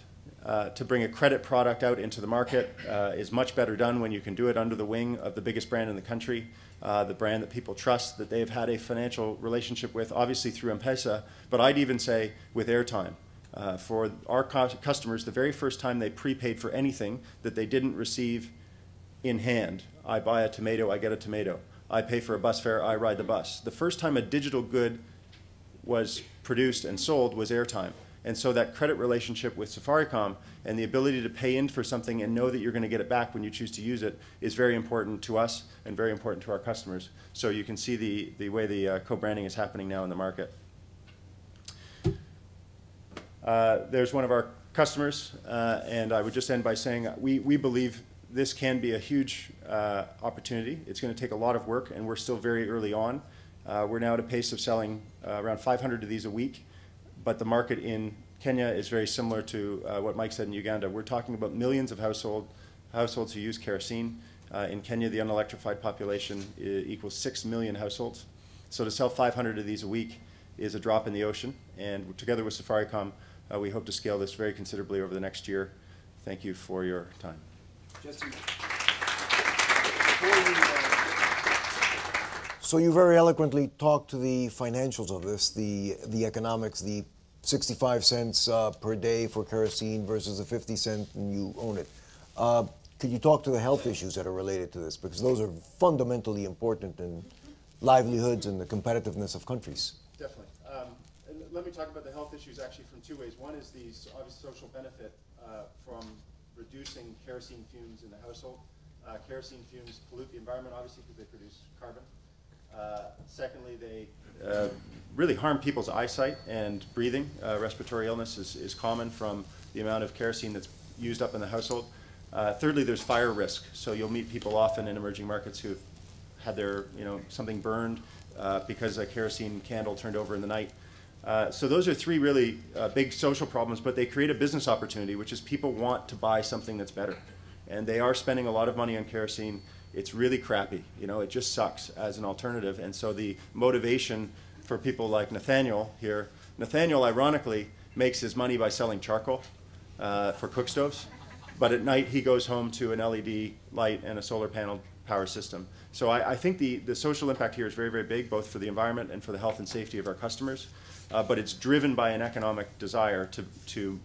Speaker 15: To bring a credit product out into the market is much better done when you can do it under the wing of the biggest brand in the country, the brand that people trust, that they've had a financial relationship with, obviously through M-Pesa, but I'd even say with airtime. For our customers, the very first time they prepaid for anything that they didn't receive in hand, I buy a tomato, I get a tomato. I pay for a bus fare, I ride the bus. The first time a digital good was produced and sold was airtime. And so that credit relationship with Safaricom and the ability to pay in for something and know that you're going to get it back when you choose to use it is very important to us and very important to our customers. So you can see the way the co-branding is happening now in the market. There's one of our customers, and I would just end by saying we believe this can be a huge opportunity. It's going to take a lot of work, and we're still very early on. We're now at a pace of selling around 500 of these a week. But the market in Kenya is very similar to what Mike said in Uganda. We're talking about millions of households who use kerosene. In Kenya, the unelectrified population equals 6 million households. So to sell 500 of these a week is a drop in the ocean. And together with Safaricom, we hope to scale this very considerably over the next year. Thank you for your time.
Speaker 3: Jesse, so you very eloquently talked to the financials of this, the economics, the 65 cents per day for kerosene versus the 50 cent and you own it. Could you talk to the health issues that are related to this? Because those are fundamentally important in livelihoods and the competitiveness of countries.
Speaker 15: Definitely. And let me talk about the health issues actually from two ways. One is the obvious social benefit from reducing kerosene fumes in the household. Kerosene fumes pollute the environment, obviously, because they produce carbon. Secondly, they really harm people's eyesight and breathing. Respiratory illness is common from the amount of kerosene that's used up in the household. Thirdly, there's fire risk. So you'll meet people often in emerging markets who've had their, something burned because a kerosene candle turned over in the night. So those are three really big social problems, but they create a business opportunity, which is people want to buy something that's better. And they are spending a lot of money on kerosene. It's really crappy, it just sucks as an alternative. And so the motivation for people like Nathaniel here, Nathaniel ironically makes his money by selling charcoal for cook stoves, but at night he goes home to an LED light and a solar panel power system. So I think the social impact here is very, very big, both for the environment and for the health and safety of our customers, but it's driven by an economic desire to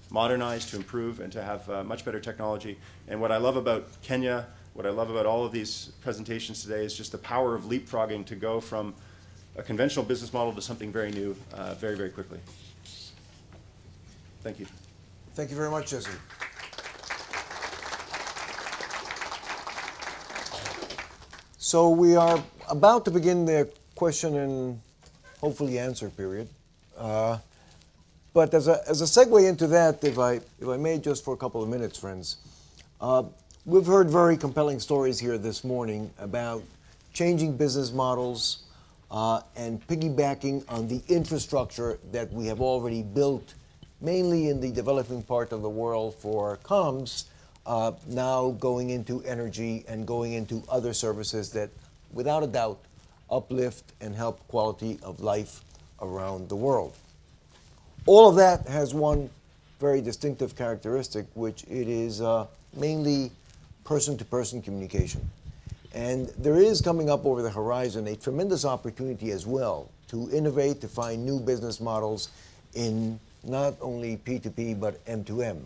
Speaker 15: modernize, to improve, and to have much better technology. And what I love about Kenya, what I love about all of these presentations today is just the power of leapfrogging to go from a conventional business model to something very new very, very quickly. Thank you.
Speaker 3: Thank you very much, Jesse. So we are about to begin the question and hopefully answer period. But as a segue into that, if I may, just for a couple of minutes, friends, we've heard very compelling stories here this morning about changing business models and piggybacking on the infrastructure that we have already built, mainly in the developing part of the world for comms, now going into energy and going into other services that, without a doubt, uplift and help quality of life around the world. All of that has one very distinctive characteristic, which it is mainly person-to-person communication. And there is coming up over the horizon a tremendous opportunity as well to innovate, to find new business models in not only P2P but M2M.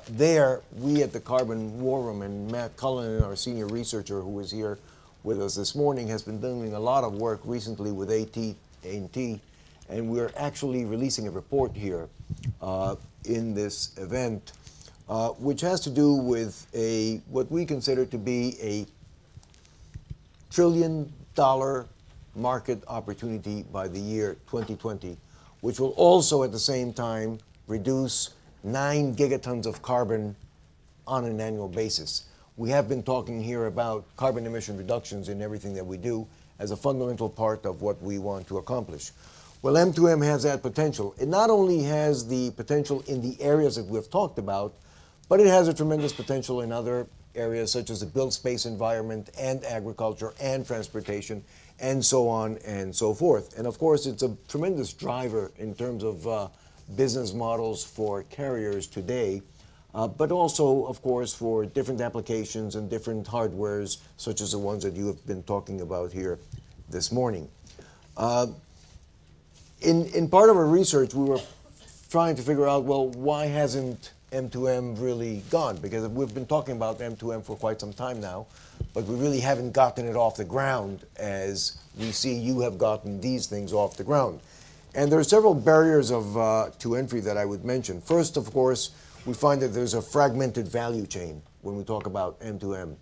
Speaker 3: There, we at the Carbon War Room, and Matt Cullen, our senior researcher who was here with us this morning, has been doing a lot of work recently with AT&T, and we're actually releasing a report here in this event, which has to do with what we consider to be a $1 trillion market opportunity by the year 2020, which will also at the same time reduce 9 gigatons of carbon on an annual basis. We have been talking here about carbon emission reductions in everything that we do as a fundamental part of what we want to accomplish. Well, M2M has that potential. It not only has the potential in the areas that we've talked about, but it has a tremendous potential in other areas such as the built space environment and agriculture and transportation and so on and so forth. And of course, it's a tremendous driver in terms of business models for carriers today, but also, of course, for different applications and different hardwares such as the ones that you have been talking about here this morning. In part of our research, we were trying to figure out, well, why hasn't M2M really gone? Because we've been talking about M2M for quite some time now, but we really haven't gotten it off the ground as we see you have gotten these things off the ground. And there are several barriers to entry that I would mention. First, of course, we find that there's a fragmented value chain when we talk about M2M.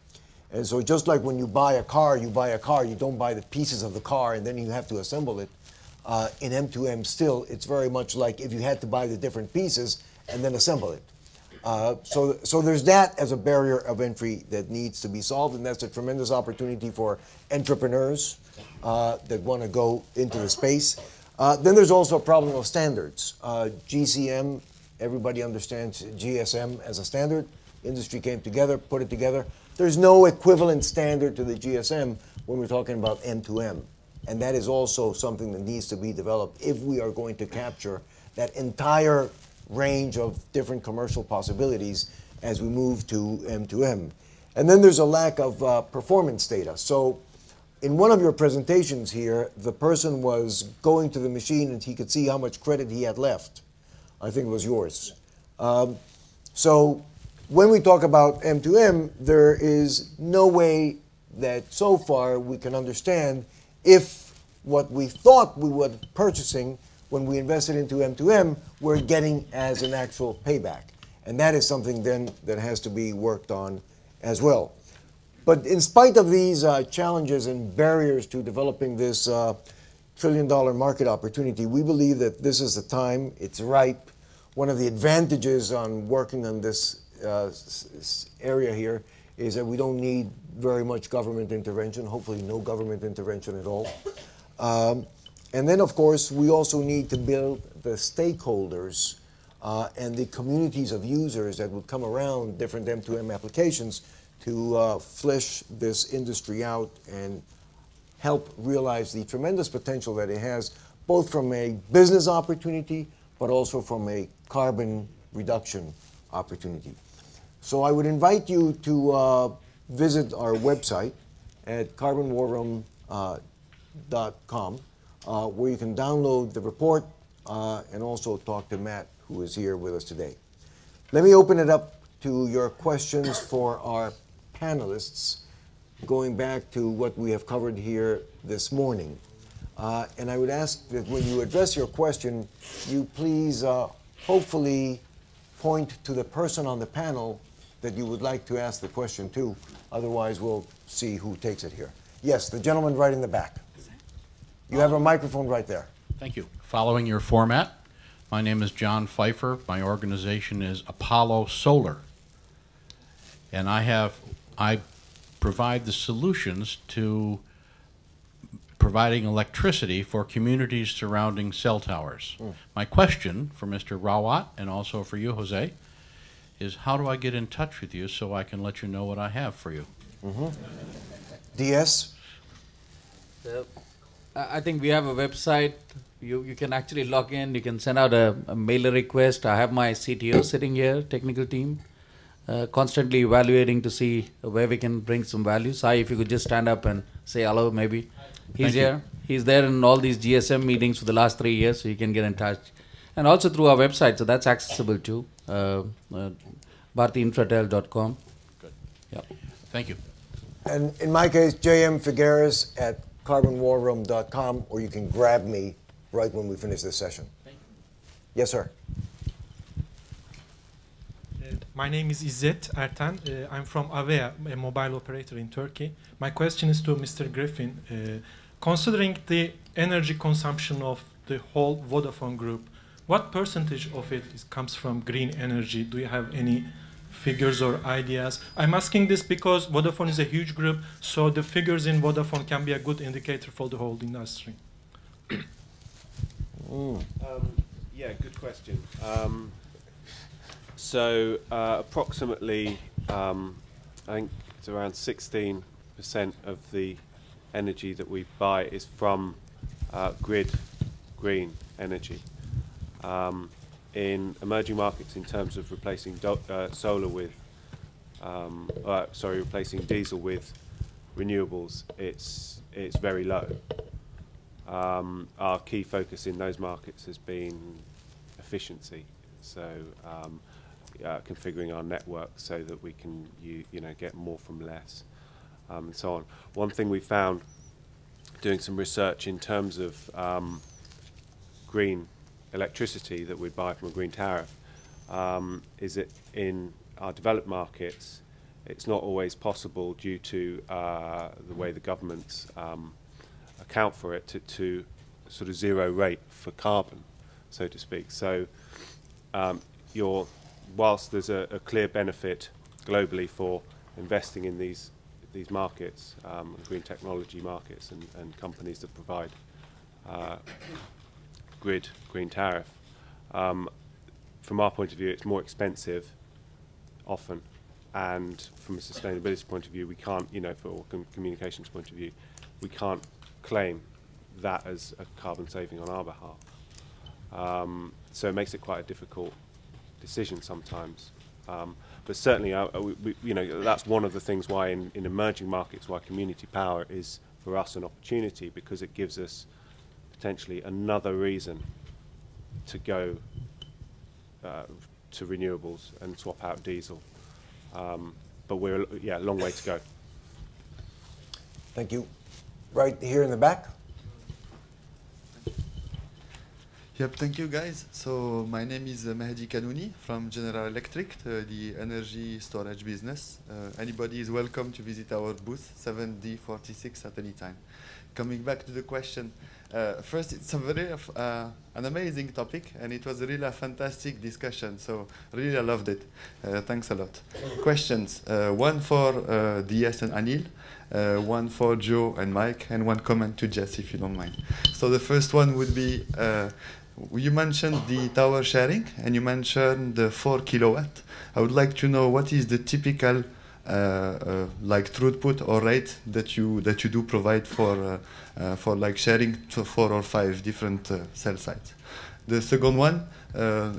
Speaker 3: And so just like when you buy a car, you don't buy the pieces of the car and then you have to assemble it. In M2M still, it's very much like if you had to buy the different pieces and then assemble it. So there's that as a barrier of entry that needs to be solved, and that's a tremendous opportunity for entrepreneurs that want to go into the space. Then there's also a problem of standards. GCM, everybody understands GSM as a standard. Industry came together, put it together. There's no equivalent standard to the GSM when we're talking about M2M. And that is also something that needs to be developed if we are going to capture that entire range of different commercial possibilities as we move to M2M. And then there's a lack of performance data. So in one of your presentations here, the person was going to the machine and he could see how much credit he had left. I think it was yours. So when we talk about M2M, there is no way that so far we can understand if what we thought we were purchasing when we invested into M2M, we're getting as an actual payback. And that is something then that has to be worked on as well. But in spite of these challenges and barriers to developing this $1 trillion market opportunity, we believe that this is the time, it's ripe. One of the advantages on working on this area here is that we don't need very much government intervention, hopefully no government intervention at all. And then, of course, we also need to build the stakeholders and the communities of users that would come around different M2M applications to flesh this industry out and help realize the tremendous potential that it has, both from a business opportunity, but also from a carbon reduction opportunity. So I would invite you to visit our website at carbonwarroom.com, where you can download the report and also talk to Matt, who is here with us today. Let me open it up to your questions for our panelists, going back to what we have covered here this morning. And I would ask that when you address your question, you please hopefully point to the person on the panel that you would like to ask the question to. Otherwise, we'll see who takes it here. Yes, the gentleman right in the back. You have a microphone right there.
Speaker 16: Thank you. Following your format, my name is John Pfeiffer. My organization is Apollo Solar. And I provide the solutions to providing electricity for communities surrounding cell towers. My question for Mr. Rawat and also for you, Jose, is how do I get in touch with you so I can let you know what I have for you?
Speaker 3: DS?
Speaker 5: I think we have a website. You can actually log in. You can send out a mailer request. I have my CTO sitting here, technical team, constantly evaluating to see where we can bring some value. Sai, if you could just stand up and say hello, maybe. He's here. He's there in all these GSM meetings for the last 3 years, so you can get in touch. And also through our website, so that's accessible too, bhartiinfratel.com.
Speaker 16: Good.
Speaker 5: Yeah.
Speaker 16: Thank you.
Speaker 3: And in my case, JM Figueres at carbonwarroom.com, or you can grab me right when we finish this session.
Speaker 17: Thank you.
Speaker 3: Yes, sir.
Speaker 17: My name is İzzet Ertan. I'm from Avea, a mobile operator in Turkey. My question is to Mr. Griffin. Considering the energy consumption of the whole Vodafone group, what percentage of it comes from green energy? Do you have any figures or ideas? I'm asking this because Vodafone is a huge group, so the figures in Vodafone can be a good indicator for the whole industry.
Speaker 2: Yeah, good question. Approximately, I think it's around 16% of the energy that we buy is from grid green energy. In emerging markets, in terms of replacing solar with, replacing diesel with renewables, it's very low. Our key focus in those markets has been efficiency, so configuring our network so that we can get more from less, and so on. One thing we found doing some research in terms of green electricity that we'd buy from a green tariff is that in our developed markets it's not always possible due to the way the governments account for it to sort of zero rate for carbon, so to speak. So whilst there's a clear benefit globally for investing in these markets, green technology markets and companies that provide green tariff, from our point of view it's more expensive often, and from a sustainability point of view we can't, for communications point of view, we can't claim that as a carbon saving on our behalf. So it makes it quite a difficult decision sometimes. But certainly, that's one of the things why in emerging markets, why community power is for us an opportunity, because it gives us potentially another reason to go to renewables and swap out diesel. But we're a long way to go.
Speaker 3: Thank you. Right here in the back.
Speaker 18: Yep, thank you guys. So my name is Mehdi Kanouni from General Electric, the energy storage business. Anybody is welcome to visit our booth, 7D46 at any time. Coming back to the question, first it's a very an amazing topic, and it was really a fantastic discussion, so really I loved it. Thanks a lot. Questions, one for DS and Anil, one for Joe and Mike, and one comment to Jess if you don't mind. So the first one would be, you mentioned the tower sharing and you mentioned the 4 kilowatt. I would like to know what is the typical like throughput or rate that you do provide for like sharing to 4 or 5 different cell sites. The second one,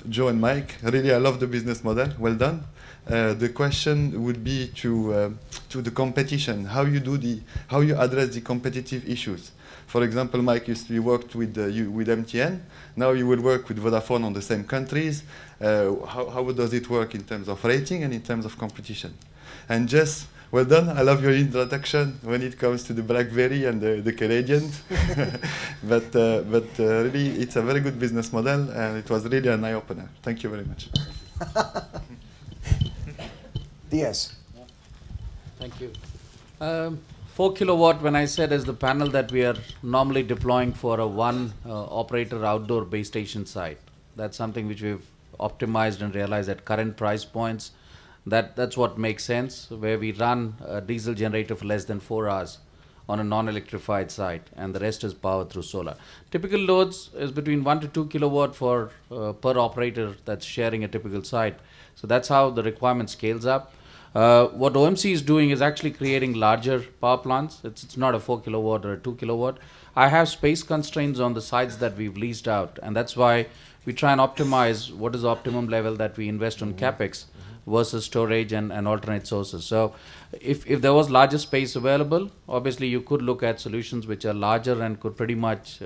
Speaker 18: Joe and Mike, really I love the business model. Well done. The question would be to the competition. How you address the competitive issues. For example, Mike, you worked with MTN. Now you will work with Vodafone on the same countries. How does it work in terms of rating and in terms of competition? And Jess, well done. I love your introduction when it comes to the BlackBerry and the Canadians. but really, it's a very good business model, and it was really an eye-opener. Thank you very much.
Speaker 3: DS.
Speaker 5: Thank you. 4 kilowatt, when I said, is the panel that we are normally deploying for a one operator outdoor base station site. That's something which we've optimized and realized at current price points. That's what makes sense, where we run a diesel generator for less than 4 hours on a non-electrified site, and the rest is powered through solar. Typical loads is between 1 to 2 kilowatt for per operator that's sharing a typical site. So that's how the requirement scales up. What OMC is doing is actually creating larger power plants. It's not a 4 kilowatt or a 2 kilowatt. I have space constraints on the sites that we've leased out, and that's why we try and optimize what is the optimum level that we invest on capex versus storage and alternate sources. So if there was larger space available, obviously you could look at solutions which are larger and could pretty much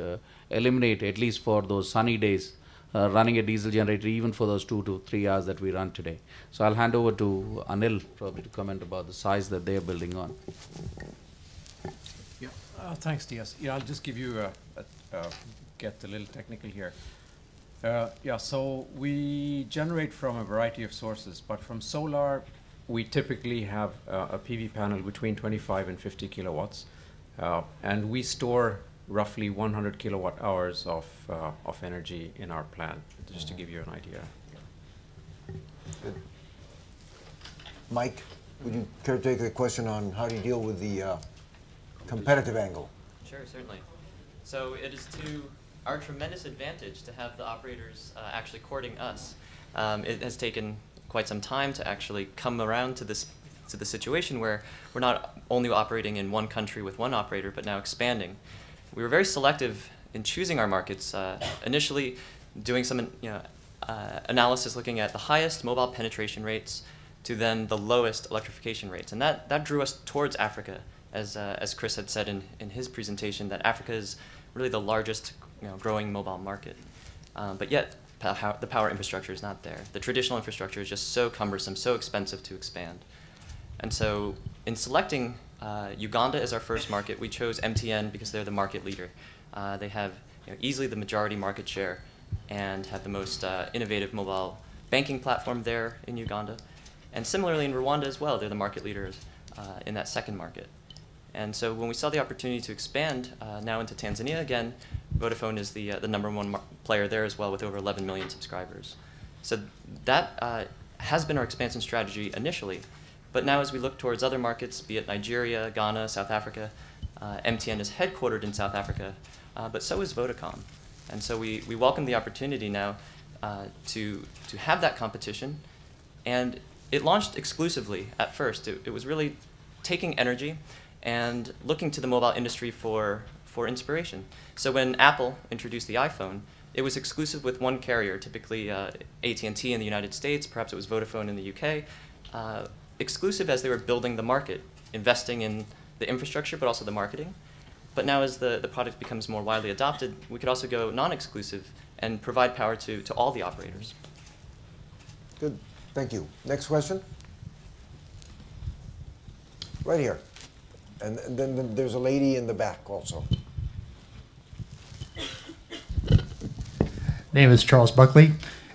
Speaker 5: eliminate, at least for those sunny days, running a diesel generator even for those 2 to 3 hours that we run today. So I'll hand over to Anil probably to comment about the size that they're building on.
Speaker 19: Yeah, thanks, Diaz. Yeah, I'll just give you get a little technical here. Yeah, so we generate from a variety of sources, but from solar, we typically have a PV panel between 25 and 50 kilowatts, and we store roughly 100 kilowatt hours of energy in our plant, just to give you an idea.
Speaker 3: Good. Mike, would you care to take the question on how do you deal with the competitive angle?
Speaker 1: Sure, certainly. So it is to our tremendous advantage to have the operators actually courting us. It has taken quite some time to actually come around to the situation where we're not only operating in one country with one operator, but now expanding. We were very selective in choosing our markets. Initially, doing some analysis looking at the highest mobile penetration rates to then the lowest electrification rates, and that drew us towards Africa, as Chris had said in his presentation, that Africa is really the largest growing mobile market, but yet the power infrastructure is not there. The traditional infrastructure is just so cumbersome, so expensive to expand. And so in selecting Uganda as our first market, we chose MTN because they're the market leader. They have easily the majority market share and have the most innovative mobile banking platform there in Uganda. And similarly in Rwanda as well, they're the market leaders in that second market. And so when we saw the opportunity to expand now into Tanzania, again, Vodafone is the #1 player there as well with over 11 million subscribers. So that has been our expansion strategy initially. But now as we look towards other markets, be it Nigeria, Ghana, South Africa, MTN is headquartered in South Africa, but so is Vodacom. And so we welcome the opportunity now to have that competition. And it launched exclusively at first. It was really taking energy and looking to the mobile industry for inspiration. So when Apple introduced the iPhone, it was exclusive with one carrier, typically AT&T in the United States, perhaps it was Vodafone in the UK, exclusive as they were building the market, investing in the infrastructure but also the marketing. But now as the product becomes more widely adopted, we could also go non-exclusive and provide power to all the operators.
Speaker 3: Good, thank you. Next question? Right here. And then there's a lady in the back also.
Speaker 20: Name is Charles Buckley.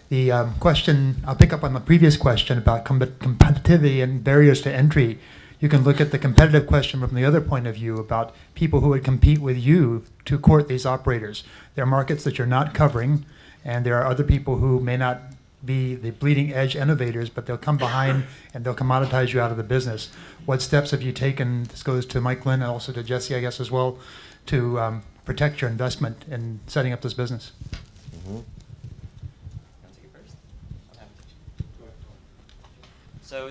Speaker 20: The question, I'll pick up on the previous question about competitivity and barriers to entry. You can look at the competitive question from the other point of view about people who would compete with you to court these operators. There are markets that you're not covering, and there are other people who may not be the bleeding edge innovators, but they'll come behind and they'll commoditize you out of the business. What steps have you taken, this goes to Mike Lynn and also to Jesse, I guess, as well, to protect your investment in setting up this business?
Speaker 1: Mm-hmm. So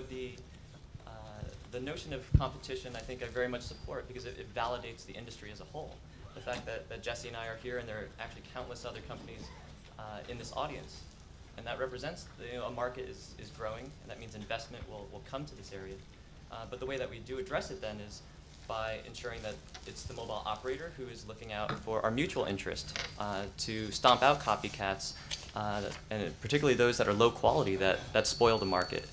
Speaker 1: the notion of competition, I think I very much support because it validates the industry as a whole. The fact that Jesse and I are here and there are actually countless other companies in this audience. And that represents a market is growing, and that means investment will come to this area. But the way that we do address it then is by ensuring that it's the mobile operator who is looking out for our mutual interest to stomp out copycats, and particularly those that are low quality that spoil the market.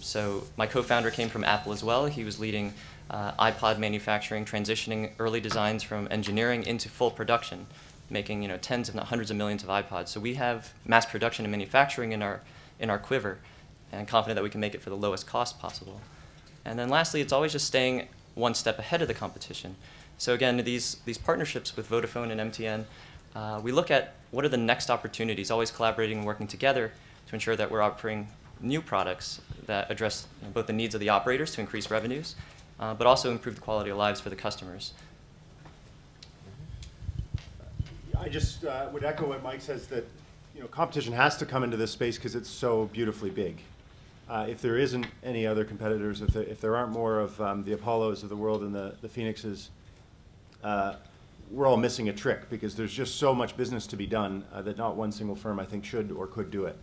Speaker 1: So my co-founder came from Apple as well. He was leading iPod manufacturing, transitioning early designs from engineering into full production, making tens if not hundreds of millions of iPods. So we have mass production and manufacturing in our quiver, and confident that we can make it for the lowest cost possible. And then lastly, it's always just staying one step ahead of the competition. So again, these partnerships with Vodafone and MTN, we look at what are the next opportunities, always collaborating and working together to ensure that we're offering new products that address both the needs of the operators to increase revenues, but also improve the quality of lives for the customers.
Speaker 15: I just would echo what Mike says, that competition has to come into this space because it's so beautifully big. If there isn't any other competitors, if there aren't more of the Apollos of the world and the Phoenixes, we're all missing a trick, because there's just so much business to be done that not one single firm, I think, should or could do it.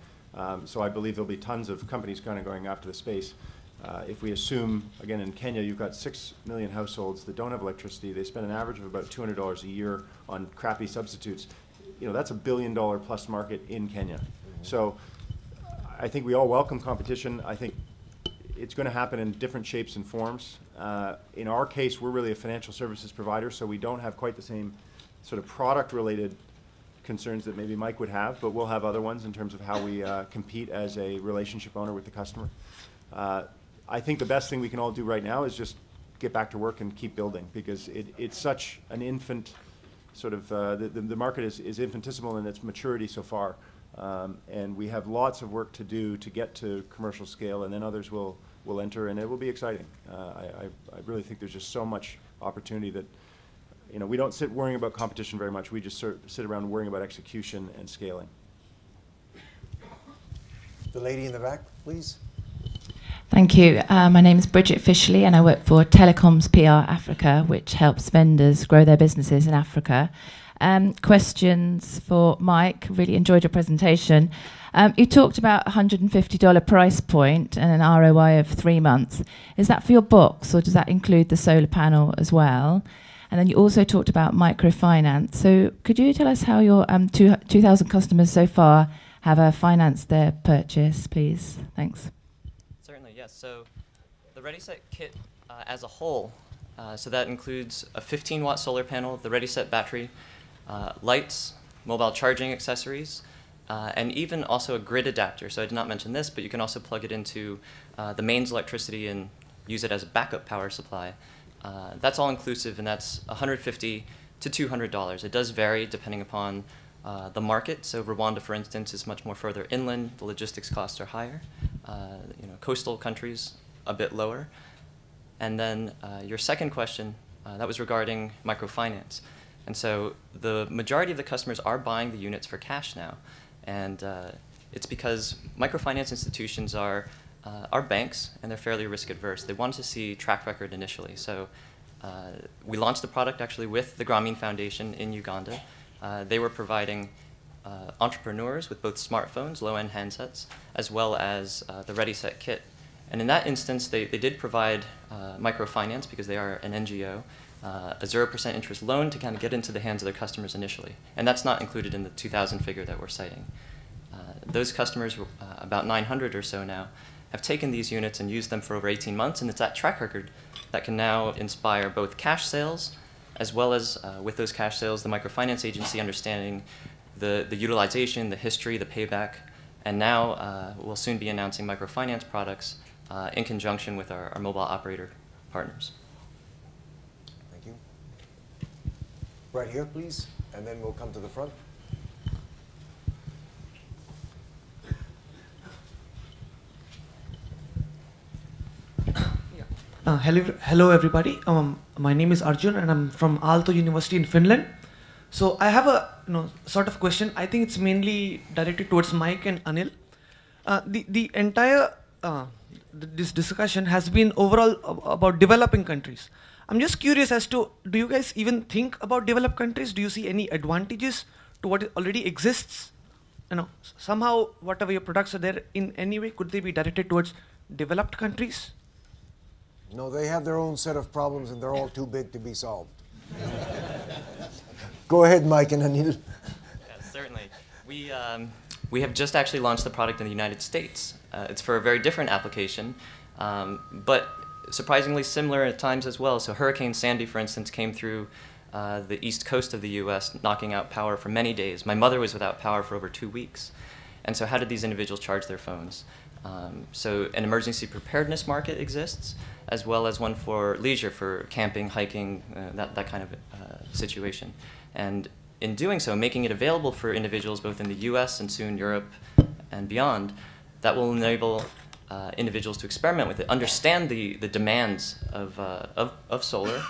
Speaker 15: So I believe there'll be tons of companies kind of going after the space. If we assume, again, in Kenya, you've got 6 million households that don't have electricity. They spend an average of about $200 a year on crappy substitutes. That's $1 billion plus market in Kenya. So I think we all welcome competition. I think it's going to happen in different shapes and forms. In our case, we're really a financial services provider, so we don't have quite the same sort of product-related concerns that maybe Mike would have, but we'll have other ones in terms of how we compete as a relationship owner with the customer. I think the best thing we can all do right now is just get back to work and keep building, because it's such an infant sort of, the market is infinitesimal in its maturity so far. And we have lots of work to do to get to commercial scale, and then others will enter, and it will be exciting. I really think there's just so much opportunity that, we don't sit worrying about competition very much. We just sit around worrying about execution and scaling.
Speaker 3: The lady in the back, please.
Speaker 21: Thank you. My name is Bridget Fishley, and I work for Telecoms PR Africa, which helps vendors grow their businesses in Africa. Questions for Mike. Really enjoyed your presentation. You talked about a $150 price point and an ROI of 3 months. Is that for your box, or does that include the solar panel as well? And then you also talked about microfinance. So could you tell us how your 2,000 customers so far have financed their purchase, please? Thanks.
Speaker 1: Certainly, yes. So the ReadySet kit as a whole, so that includes a 15-watt solar panel, the ReadySet battery, lights, mobile charging accessories, and even also a grid adapter. So I did not mention this, but you can also plug it into the mains electricity and use it as a backup power supply. That's all inclusive, and that's $150 to $200. It does vary depending upon the market. So Rwanda, for instance, is much more further inland. The logistics costs are higher. Coastal countries, a bit lower. And then your second question, that was regarding microfinance. And so the majority of the customers are buying the units for cash now. And it's because microfinance institutions are banks, and they're fairly risk adverse. They wanted to see track record initially. So we launched the product actually with the Grameen Foundation in Uganda. They were providing entrepreneurs with both smartphones, low-end handsets, as well as the ReadySet kit. And in that instance, they did provide microfinance, because they are an NGO, a 0% interest loan to kind of get into the hands of their customers initially. And that's not included in the 2,000 figure that we're citing. Those customers, about 900 or so now, have taken these units and used them for over 18 months, and it's that track record that can now inspire both cash sales, as well as with those cash sales, the microfinance agency understanding the utilization, the history, the payback, and now we'll soon be announcing microfinance products in conjunction with our mobile operator partners.
Speaker 3: Thank you. Right here, please, and then we'll come to the front.
Speaker 22: Hello everybody. My name is Arjun, and I'm from Aalto University in Finland. So I have a sort of question. I think it's mainly directed towards Mike and Anil. The entire this discussion has been overall about developing countries. I'm just curious as to, do you guys even think about developed countries? Do you see any advantages to what already exists? Somehow whatever your products are there, in any way could they be directed towards developed countries?
Speaker 3: No, they have their own set of problems, and they're all too big to be solved. Go ahead, Mike and Anil.
Speaker 1: Yes, certainly. We have just actually launched the product in the United States. It's for a very different application, but surprisingly similar at times as well. So Hurricane Sandy, for instance, came through the east coast of the US, knocking out power for many days. My mother was without power for over 2 weeks. And so how did these individuals charge their phones? So an emergency preparedness market exists, as well as one for leisure, for camping, hiking, that kind of situation. And in doing so, making it available for individuals both in the US and soon Europe and beyond, that will enable individuals to experiment with it, understand the demands of solar.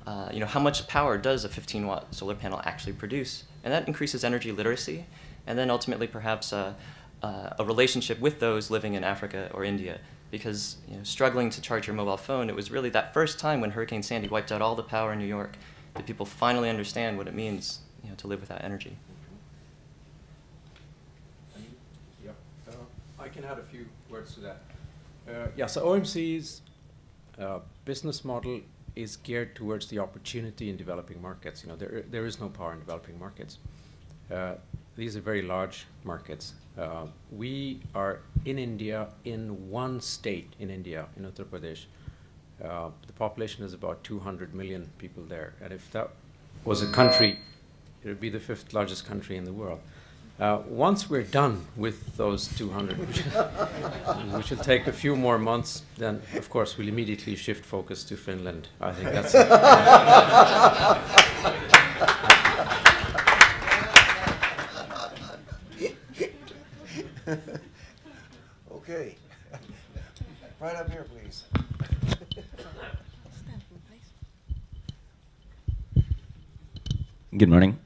Speaker 1: How much power does a 15-watt solar panel actually produce? And that increases energy literacy, and then ultimately perhaps a relationship with those living in Africa or India. Because struggling to charge your mobile phone, it was really that first time when Hurricane Sandy wiped out all the power in New York that people finally understand what it means to live without energy.
Speaker 7: Yep. I can add a few words to that. Yeah, so OMC's business model is geared towards the opportunity in developing markets. There is no power in developing markets. These are very large markets. We are in India, in one state in India, in Uttar Pradesh. The population is about 200 million people there. And if that was a country, it would be the 5th largest country in the world. Once we're done with those 200, which will take a few more months, then of course we'll immediately shift focus to Finland. I think that's
Speaker 3: Okay. Right up here, please.
Speaker 4: Good morning.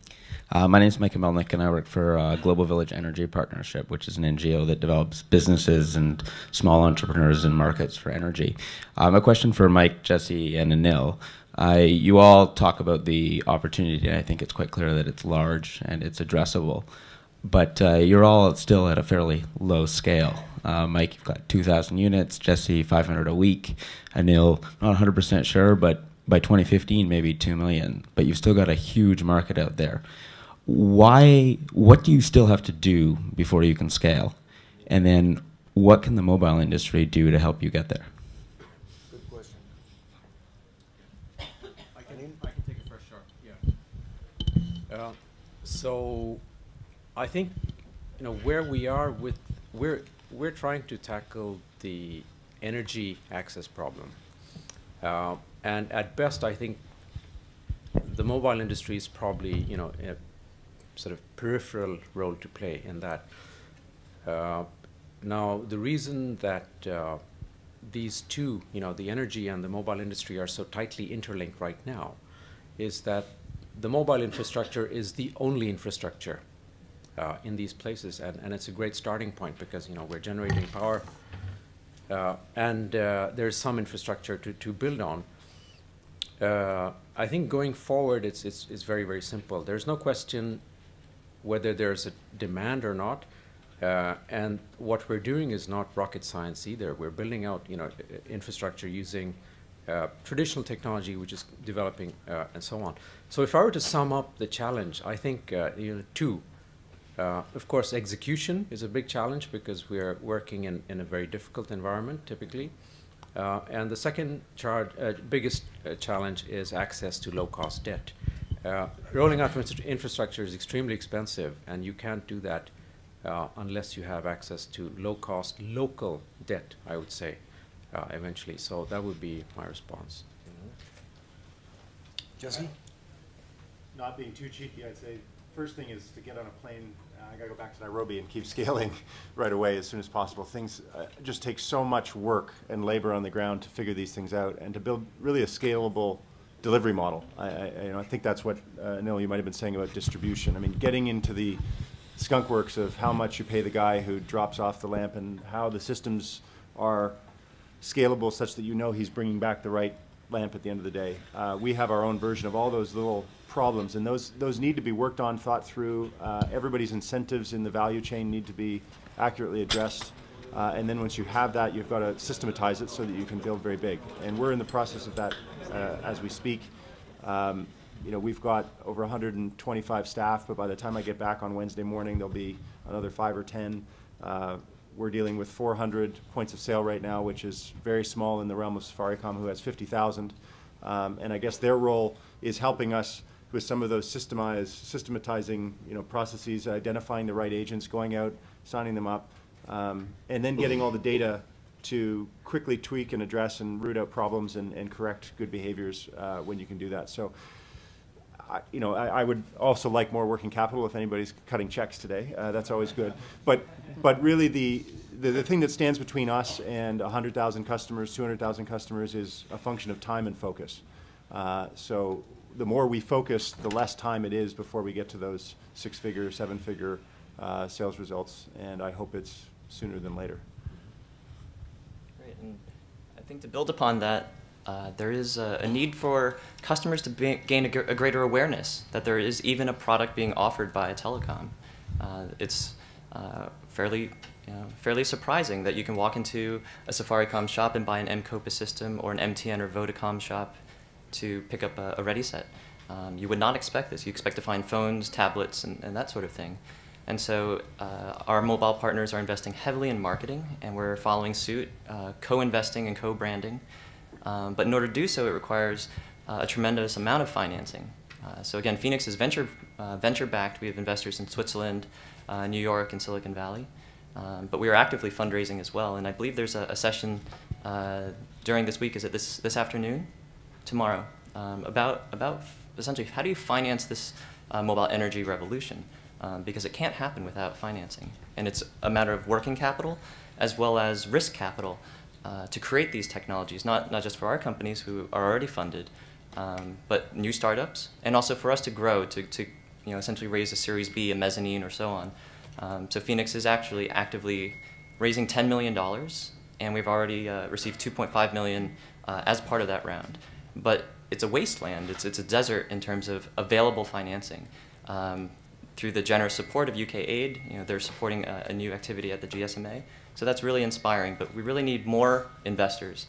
Speaker 4: My name is Mike Melnick, and I work for Global Village Energy Partnership, which is an NGO that develops businesses and small entrepreneurs in markets for energy. A question for Mike, Jesse, and Anil. You all talk about the opportunity, and I think it's quite clear that it's large and it's addressable. But you're all still at a fairly low scale. Mike, you've got 2,000 units, Jesse, 500 a week, Anil, not 100% sure, but by 2015, maybe 2 million. But you've still got a huge market out there. What do you still have to do before you can scale? And then what can the mobile industry do to help you get there?
Speaker 3: Good question.
Speaker 7: I can take it first, sure. Yeah. So I think where we are with we're trying to tackle the energy access problem, and at best I think the mobile industry is probably a sort of peripheral role to play in that. Now the reason that these two, the energy and the mobile industry, are so tightly interlinked right now is that the mobile infrastructure is the only infrastructure in these places, and it's a great starting point because we're generating power, and there's some infrastructure to build on. I think going forward, it's very, very simple. There's no question whether there's a demand or not, and what we're doing is not rocket science either. We're building out infrastructure using traditional technology, which is developing, and so on. So if I were to sum up the challenge, I think two. Of course, execution is a big challenge because we're working in a very difficult environment, typically. And the second biggest challenge is access to low-cost debt. Rolling out infrastructure is extremely expensive, and you can't do that unless you have access to low-cost local debt, I would say, eventually. So that would be my response.
Speaker 3: Jesse?
Speaker 15: Not being too cheeky, I'd say first thing is to get on a plane. I got to go back to Nairobi and keep scaling right away as soon as possible. Things just take so much work and labor on the ground to figure these things out and to build really a scalable delivery model. I think that's what, Anil, you might have been saying about distribution. I mean, getting into the skunk works of how much you pay the guy who drops off the lamp and how the systems are scalable such that he's bringing back the right lamp at the end of the day. We have our own version of all those little problems, and those need to be worked on, thought through. Everybody's incentives in the value chain need to be accurately addressed. And then once you have that, you've got to systematize it so that you can build very big. And we're in the process of that as we speak. We've got over 125 staff, but by the time I get back on Wednesday morning, there'll be another 5 or 10. We're dealing with 400 points of sale right now, which is very small in the realm of Safaricom, who has 50,000. And I guess their role is helping us with some of those systematizing processes, identifying the right agents, going out, signing them up, and then getting all the data to quickly tweak and address and root out problems and correct good behaviors when you can do that. So, I would also like more working capital if anybody's cutting checks today. That's always good. But really the thing that stands between us and 100,000 customers, 200,000 customers is a function of time and focus. So the more we focus, the less time it is before we get to those 6-figure, 7-figure sales results, and I hope it's sooner than later.
Speaker 1: Great, and I think to build upon that, there is a need for customers to gain a greater awareness that there is even a product being offered by a telecom. It's fairly surprising that you can walk into a Safaricom shop and buy an M-Copa system or an MTN or Vodacom shop to pick up a Ready Set. You would not expect this. You expect to find phones, tablets, and that sort of thing. And so our mobile partners are investing heavily in marketing, and we're following suit, co-investing and co-branding. But in order to do so, it requires a tremendous amount of financing. So again, Phoenix is venture-backed. We have investors in Switzerland, New York, and Silicon Valley. But we are actively fundraising as well. And I believe there's a session during this week, is it this afternoon? Tomorrow, about essentially how do you finance this mobile energy revolution? Because it can't happen without financing. And it's a matter of working capital as well as risk capital to create these technologies, not just for our companies who are already funded, but new startups, and also for us to grow, to essentially raise a Series B, a mezzanine, or so on. So Phoenix is actually actively raising $10 million, and we've already received $2.5 million as part of that round. But it's a wasteland. It's a desert in terms of available financing. Through the generous support of UK Aid, they're supporting a new activity at the GSMA. So that's really inspiring, but we really need more investors,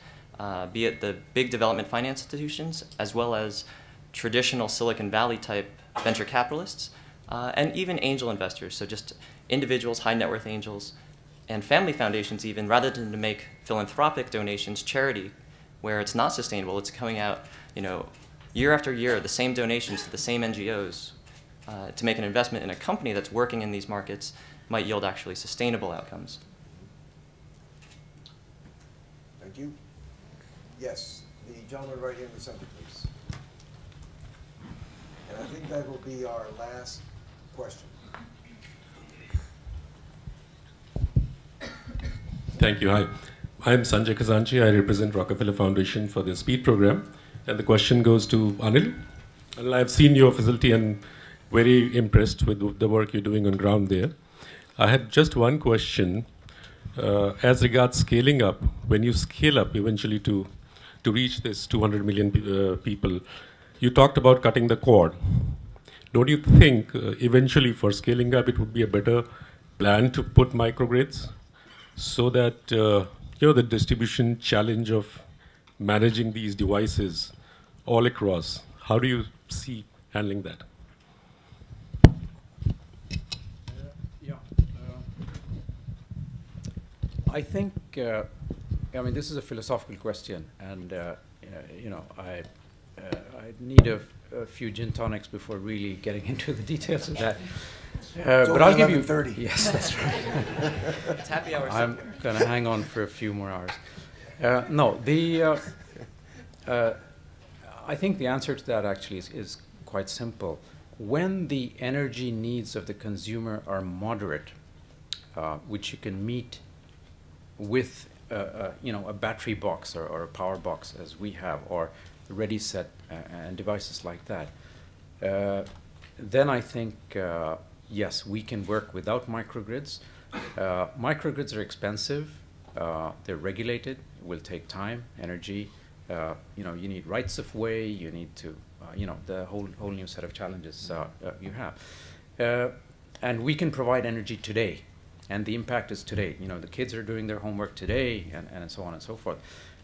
Speaker 1: be it the big development finance institutions, as well as traditional Silicon Valley type venture capitalists, and even angel investors, so just individuals, high net worth angels, and family foundations even, rather than to make philanthropic donations, charity, where it's not sustainable. It's coming out, year after year, the same donations to the same NGOs. To make an investment in a company that's working in these markets might yield actually sustainable outcomes.
Speaker 3: Thank you. Yes, the gentleman right here in the center, please. And I think that will be our last question.
Speaker 6: Thank you. Hi. I'm Sanjay Khazanchi. I represent Rockefeller Foundation for the SPEED program. And the question goes to Anil. Anil, I've seen your facility and very impressed with the work you're doing on ground there. I had just one question. As regards scaling up, when you scale up eventually to reach this 200 million people, you talked about cutting the cord. Don't you think eventually for scaling up it would be a better plan to put microgrids so that the distribution challenge of managing these devices all across, how do you see handling that?
Speaker 7: I think, this is a philosophical question, and I need a few gin tonics before really getting into the details of that. But I'll give you
Speaker 3: 30.
Speaker 7: Yes, that's right.
Speaker 1: It's happy hour.
Speaker 7: I'm going to hang on for a few more hours. I think the answer to that actually is quite simple. When the energy needs of the consumer are moderate, which you can meet with a battery box or a power box as we have, or Ready Set and devices like that, then I think yes, we can work without microgrids. Microgrids are expensive. They're regulated. It will take time, energy. You need rights of way. You need to the whole new set of challenges you have. And we can provide energy today. And the impact is today. The kids are doing their homework today, and so on and so forth.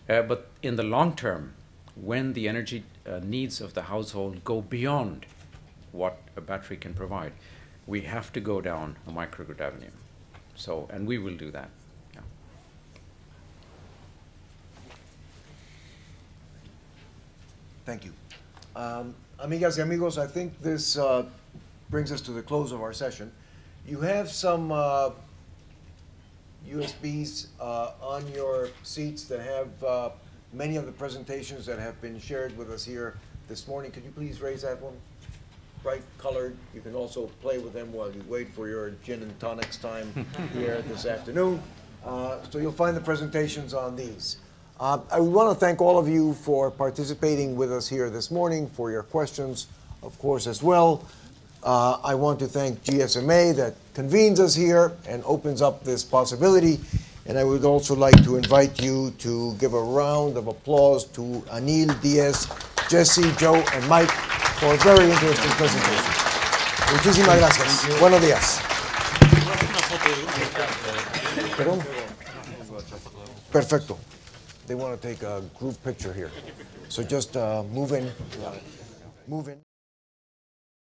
Speaker 7: But in the long term, when the energy needs of the household go beyond what a battery can provide, we have to go down a microgrid avenue. And we will do that. Yeah.
Speaker 3: Thank you. Amigas y amigos, I think this brings us to the close of our session. You have some USBs on your seats that have many of the presentations that have been shared with us here this morning. Could you please raise that one? Bright colored. You can also play with them while you wait for your gin and tonics time here this afternoon. So you'll find the presentations on these. I want to thank all of you for participating with us here this morning, for your questions, of course, as well. I want to thank GSMA that convenes us here and opens up this possibility. And I would also like to invite you to give a round of applause to Anil, Diaz, Jesse, Joe, and Mike for a very interesting presentation. Muchísimas gracias. Buenos días. Perfecto. They want to take a group picture here. So just move in. Move in.